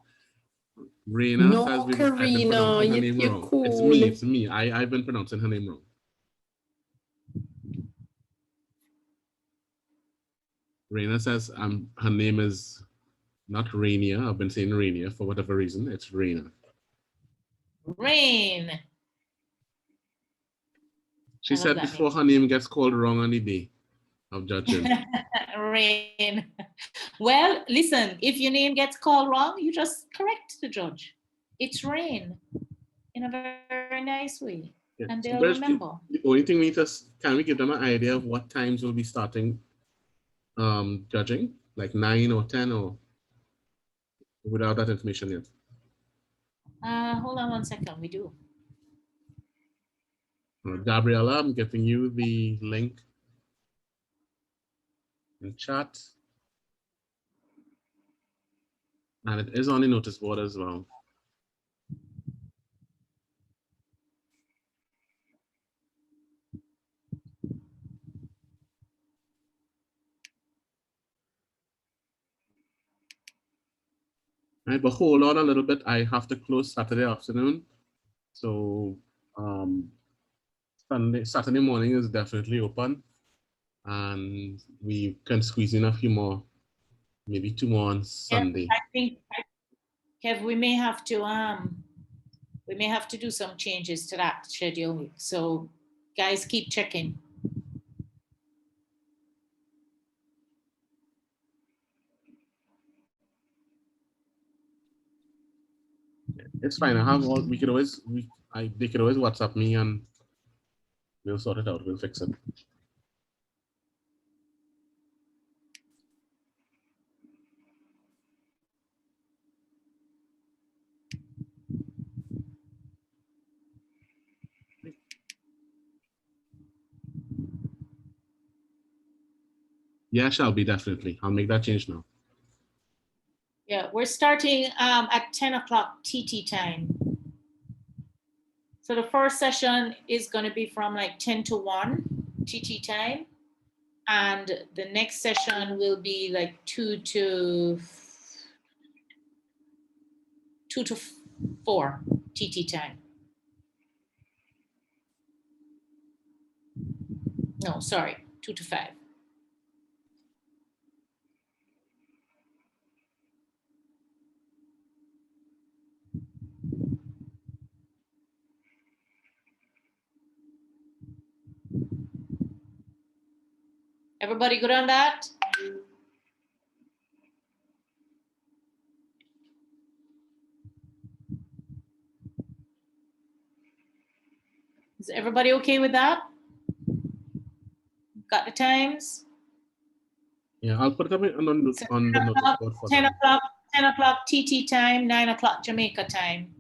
Raina no, says I've been Karina, pronouncing her name wrong. cool. It's me. I've been pronouncing her name wrong. Raina says her name is not Rainier. I've been saying Rainier for whatever reason. It's Raina. Rain. She said before her name gets called wrong on the day of judging. Rain. Well, listen, if your name gets called wrong, you just correct the judge. It's Rain. in a very nice way, Yeah. and So they'll there's remember. the only thing we need to, can we give them an idea of what times we'll be starting judging, like 9 or 10, or without that information yet? Hold on 1 second, we do. Gabriella, I'm getting you the link in chat. And it is on the notice board as well. Right, but hold on a little bit. I have to close Saturday afternoon. So Saturday morning is definitely open. And we can squeeze in a few more, maybe 2 more on Sunday. Yeah, I think, Kev, we may have to do some changes to that schedule. So guys, keep checking. It's fine. I have all, they could always WhatsApp me and we'll sort it out. We'll fix it. Yeah, shall be definitely. I'll make that change now. Yeah, we're starting at 10 o'clock TT time. So the first session is going to be from like 10 to 1 TT time. And the next session will be like 2 to 4 TT time. No, sorry, 2 to 5. Everybody good on that? Is everybody okay with that? Got the times? Yeah, I'll put them on the notice board for 10 them. o'clock, 10 o'clock TT time, 9 o'clock Jamaica time,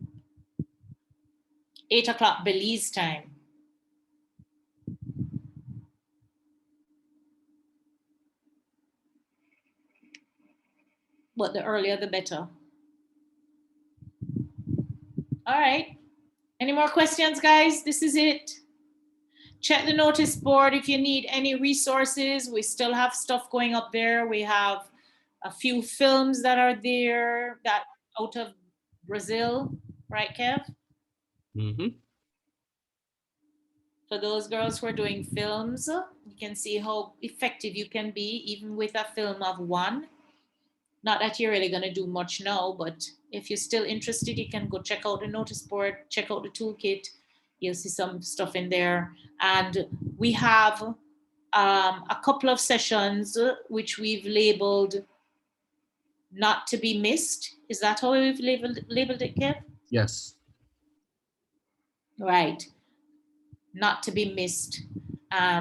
8 o'clock Belize time. But the earlier, the better. All right. Any more questions, guys? This is it. Check the notice board if you need any resources. We still have stuff going up there. We have a few films that are there that out of Brazil, right, Kev? Mm-hmm. For those girls who are doing films, you can see how effective you can be even with a film of 1. Not that you're really going to do much now, but if you're still interested, you can go check out the notice board, check out the toolkit. You'll see some stuff in there. And we have a couple of sessions which we've labeled not to be missed. Is that how we've labeled it, Kev? Yes. Right. Not to be missed.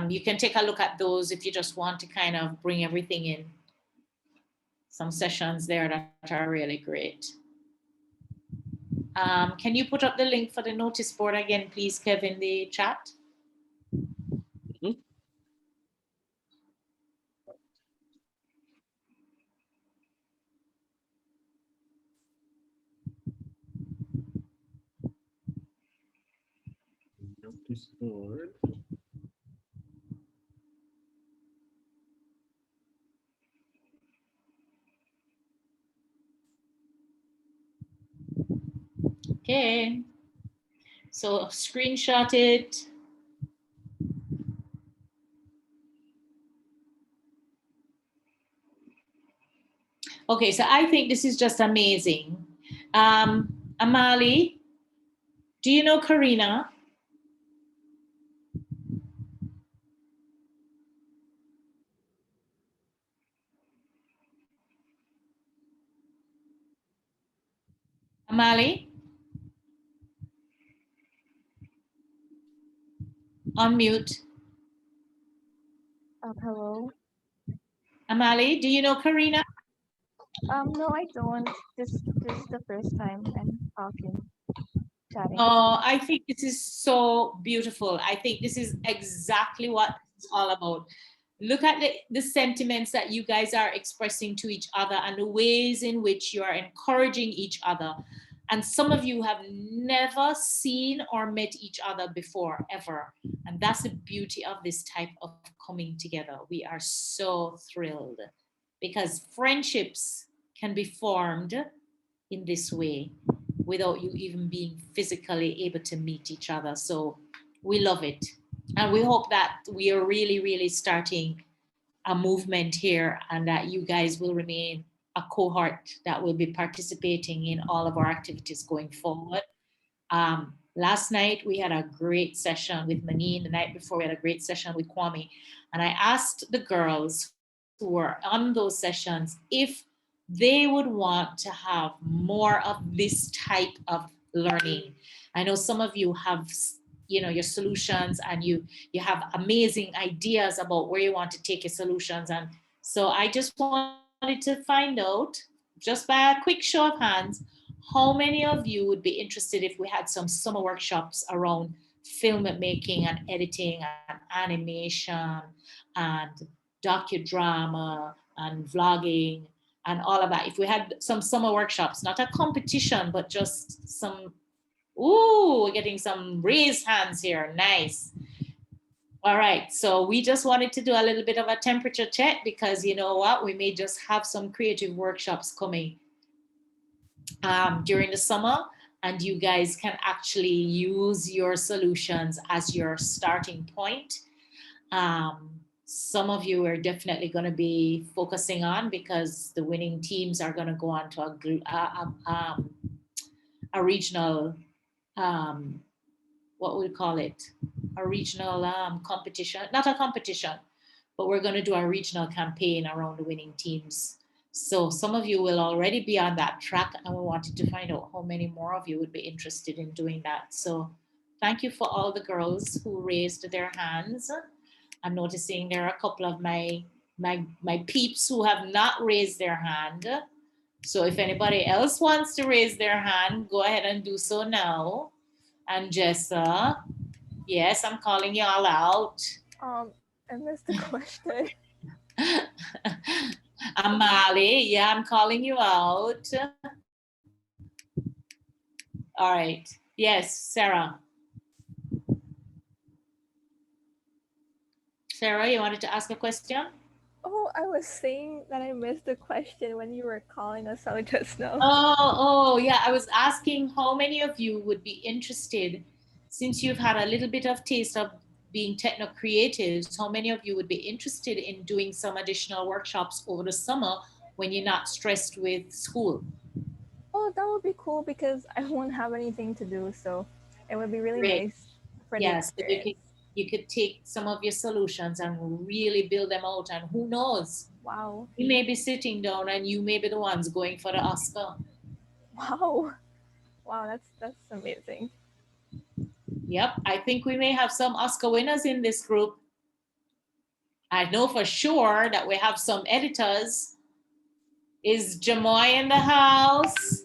You can take a look at those if you just want to kind of bring everything in. Some sessions there that are really great. Can you put up the link for the notice board again, please, Kev, in the chat? Mm-hmm. Notice board. Okay. So screenshot it. Okay, so I think this is just amazing. Amali, do you know Karina? Amali? Unmute. Hello. Amali, do you know Karina? No, I don't. This is the first time I'm talking, chatting. Oh, I think this is so beautiful. I think this is exactly what it's all about. Look at the sentiments that you guys are expressing to each other and the ways in which you are encouraging each other. And some of you have never seen or met each other before, ever. And that's the beauty of this type of coming together. We are so thrilled because friendships can be formed in this way without you even being physically able to meet each other. So we love it. And we hope that we are really, really starting a movement here and that you guys will remain a cohort that will be participating in all of our activities going forward. Last night we had a great session with Manine. The night before we had a great session with Kwame. And I asked the girls who were on those sessions if they would want to have more of this type of learning. I know some of you have, you know, your solutions and you have amazing ideas about where you want to take your solutions. And so I just wanted to find out, just by a quick show of hands, how many of you would be interested if we had some summer workshops around film making and editing and animation and docudrama and vlogging and all of that. If we had some summer workshops, not a competition, but just some, ooh, we're getting some raised hands here, nice. All right, so we just wanted to do a little bit of a temperature check because you know what, we may just have some creative workshops coming during the summer, and you guys can actually use your solutions as your starting point. Some of you are definitely going to be focusing on because the winning teams are going to go on to a regional, what would we call it? A regional competition, not a competition, but we're going to do a regional campaign around the winning teams. So some of you will already be on that track, and we wanted to find out how many more of you would be interested in doing that. So thank you for all the girls who raised their hands. I'm noticing there are a couple of my peeps who have not raised their hand. So if anybody else wants to raise their hand, go ahead and do so now. And Jessa, yes, I'm calling you all out. I missed the question. Amali, yeah, I'm calling you out. All right. Yes, Sarah. Sarah, you wanted to ask a question? Oh, I was saying that I missed the question when you were calling us out just now. Oh, yeah. I was asking how many of you would be interested, since you've had a little bit of taste of being techno creatives, how many of you would be interested in doing some additional workshops over the summer when you're not stressed with school? Oh, that would be cool because I won't have anything to do. So it would be really Great. nice for Yes, the experience. you could take some of your solutions and really build them out, and who knows? Wow. You may be sitting down and you may be the ones going for the Oscar. Wow. Wow, that's amazing. Yep, I think we may have some Oscar winners in this group. I know for sure that we have some editors. Is Jamoy in the house?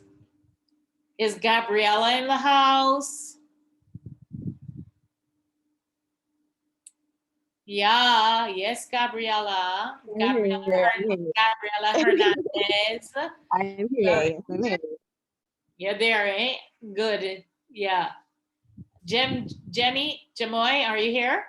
Is Gabriella in the house? Yeah, yes, Gabriella. Gabriella Hernandez. I'm here. I'm here. You're there, eh? Good. Yeah. Jamoy, are you here?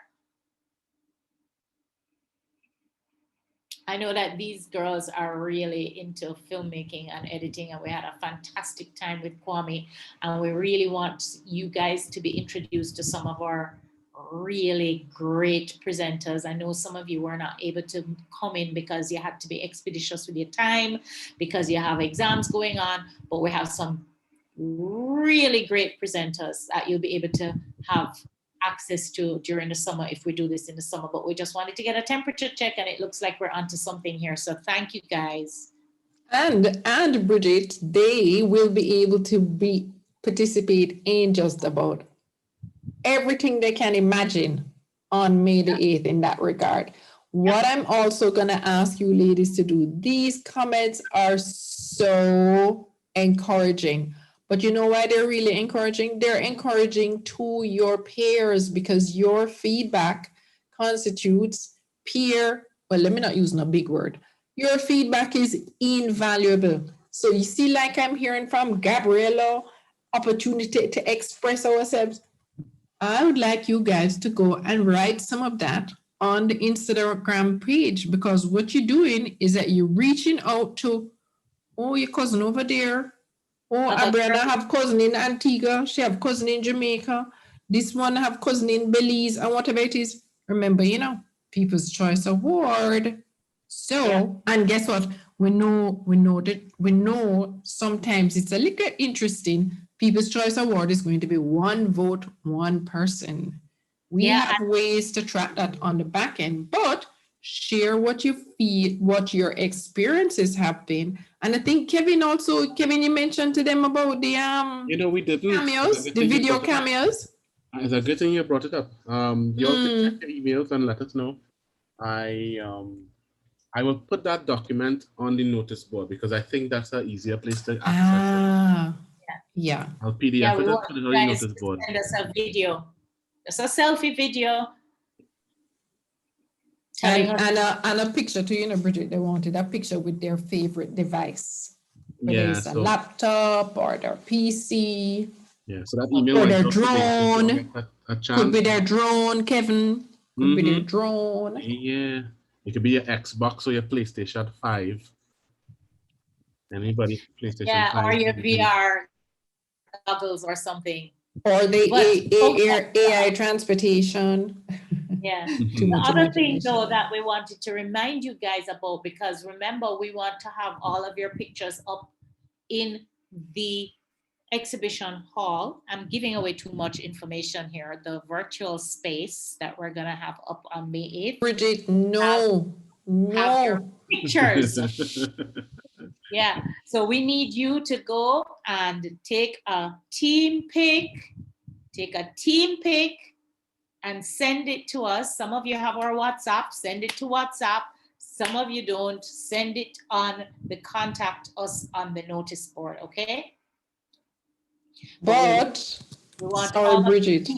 I know that these girls are really into filmmaking and editing, and we had a fantastic time with Kwame, and we really want you guys to be introduced to some of our really great presenters. I know some of you were not able to come in because you had to be expeditious with your time, because you have exams going on, but we have some really great presenters that you'll be able to have access to during the summer if we do this in the summer. But we just wanted to get a temperature check, and it looks like we're onto something here. So thank you, guys. And Bridget, they will be able to participate in just about everything they can imagine. on May the 8th in that regard. What I'm also going to ask you ladies to do, these comments are so encouraging. But you know why they're really encouraging? They're encouraging to your peers because your feedback constitutes peer, well, let me not use no big word. Your feedback is invaluable. So you see, like I'm hearing from Gabriella, opportunity to express ourselves. I would like you guys to go and write some of that on the Instagram page, because what you're doing is that you're reaching out to, oh, your cousin over there. Oh, Abriana have cousin in Antigua. She have cousin in Jamaica. This one have cousin in Belize, and whatever it is. Remember, you know, People's Choice Award. So, and guess what? We know sometimes it's a little interesting. People's Choice Award is going to be one vote, one person. We have ways to track that on the back end, but share what you feel, what your experiences have been. And I think Kevin, you mentioned to them about the we didn't cameos, the video cameos. It's a good thing you brought it up. You all can check your emails and let us know. I will put that document on the notice board because I think that's an easier place to access it. Yeah. I'll PDF it and put it on the notice board. Send us a video. It's a selfie video. And a picture too, you know, Bridget, they wanted a picture with their favorite device. Whether it's a laptop or their PC. Yeah, so that email or their drone. Could be their drone, Kevin. Could be their drone. Yeah. It could be your Xbox or your PlayStation 5. Anybody, PlayStation 5. Or your VR goggles or something. Or the AI transportation. Yeah. The other thing, though, that we wanted to remind you guys about, because remember, we want to have all of your pictures up in the exhibition hall. I'm giving away too much information here. The virtual space that we're going to have up on May 8th. Bridget, no. Have your pictures. Yeah. So we need you to go and take a team pic. Take a team pic and send it to us. Some of you have our WhatsApp, send it to WhatsApp. Some of you don't, send it on the contact us on the notice board, okay? But, sorry, Bridget.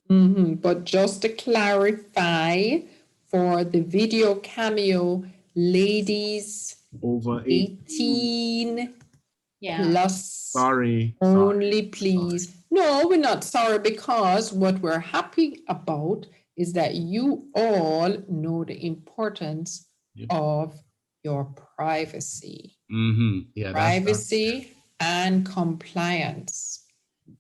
But just to clarify, for the video cameo, ladies over 18 plus only, please. No, we're not sorry, because what we're happy about is that you all know the importance of your privacy. Privacy and compliance.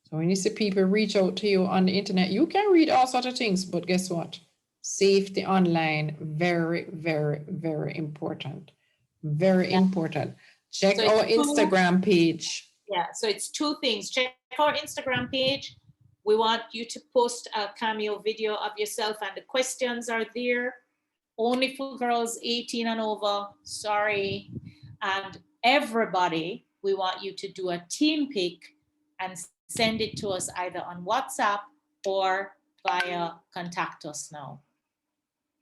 So when you see people reach out to you on the internet, you can read all sorts of things, but guess what? Safety online, very, very, very important. Very important. Check our Instagram page. Yeah, so it's two things. Check our Instagram page. We want you to post a cameo video of yourself, and the questions are there. Only for girls 18 and over, sorry. And everybody, we want you to do a team pic and send it to us either on WhatsApp or via contact us now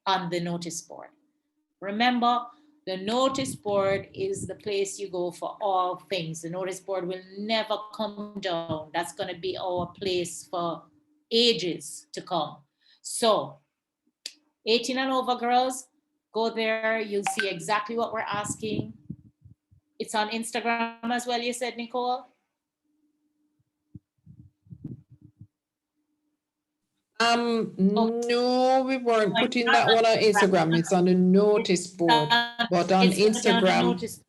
on the notice board. Remember, the notice board is the place you go for all things. The notice board will never come down. That's going to be our place for ages to come. So 18 and over girls, go there. You'll see exactly what we're asking. It's on Instagram as well, you said, Nicole? No, we weren't putting that one on Instagram. It's on the notice board. But on Instagram,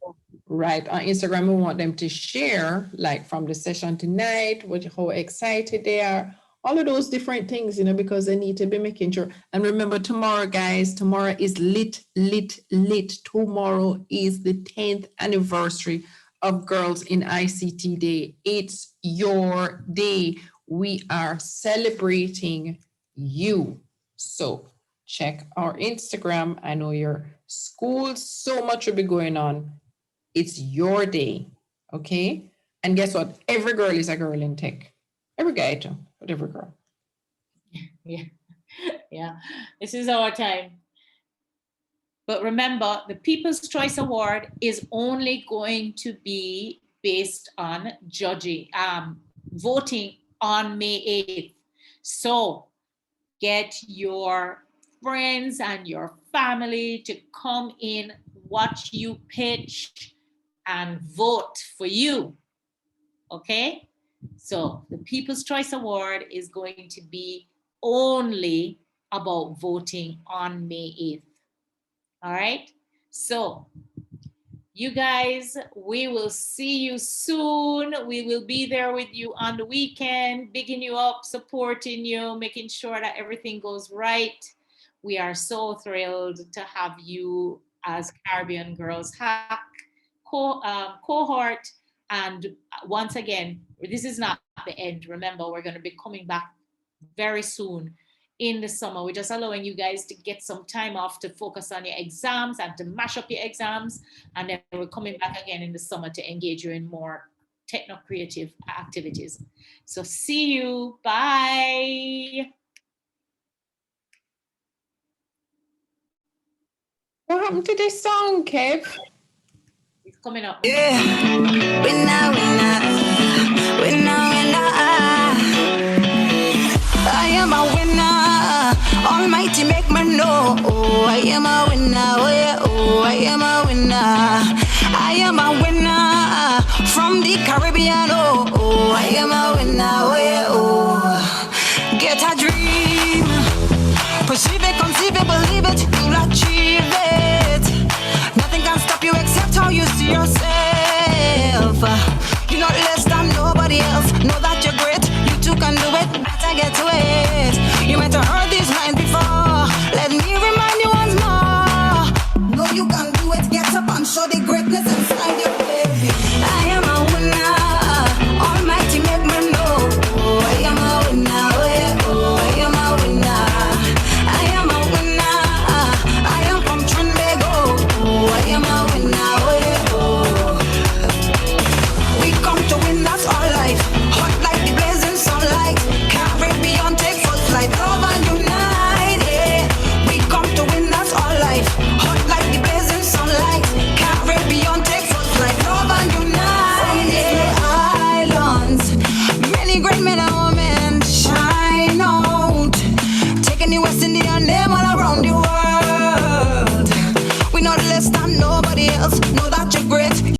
right, on Instagram, we want them to share, like from the session tonight, how excited they are, all of those different things, you know, because they need to be making sure. And remember, tomorrow, guys, tomorrow is lit. Tomorrow is the 10th anniversary of Girls in ICT Day. It's your day. We are celebrating you. So check our Instagram. I know your school, so much will be going on. It's your day, okay? And guess what? Every girl is a girl in tech. Every guy too, but every girl. Yeah. Yeah, this is our time. But remember, the People's Choice Award is only going to be based on voting on May 8th. So get your friends and your family to come in, watch you pitch, and vote for you. Okay? So the People's Choice Award is going to be only about voting on May 8th. All right? So you guys, we will see you soon. We will be there with you on the weekend, bigging you up, supporting you, making sure that everything goes right. We are so thrilled to have you as Caribbean Girls Hack cohort. And once again, this is not the end. Remember, we're going to be coming back very soon in the summer. We're just allowing you guys to get some time off to focus on your exams and to mash up your exams. And then we're coming back again in the summer to engage you in more techno-creative activities. So see you. Bye. What happened to this song, Kev? It's coming up. Yeah. Winner. I am a winner. Almighty make me know. Oh, I am a winner. Oh, yeah. Oh, I am a winner. I am a winner from the Caribbean. Oh, I am a winner. Oh, yeah. Oh, get a dream. Perceive it, conceive it, believe it. You'll achieve it. Nothing can stop you except how you see yourself. You're not less than nobody else. Know that you're great. You too can do it. Better get to it. You might have heard these lines before. Let me remind you once more. Know you can do it. Get up and show the greatness inside you, baby. I am a winner. Almighty make me know. Oh, I am a winner. Oh, yeah. Oh, I am a winner. I am a winner. I am from Trinbago. Oh, I am a winner. Oh, yeah. Oh. We come to win, that's our life. Hot like the blazing sunlight. Caribbean take first flight. Love and unite, yeah. We come to win, that's our life. Hot like the blazing sunlight. Caribbean take first flight. Love and unite, yeah. Islands, many great men and women shine out. Taking the West Indian name all around the world. We're not less than nobody else. Know that you're great.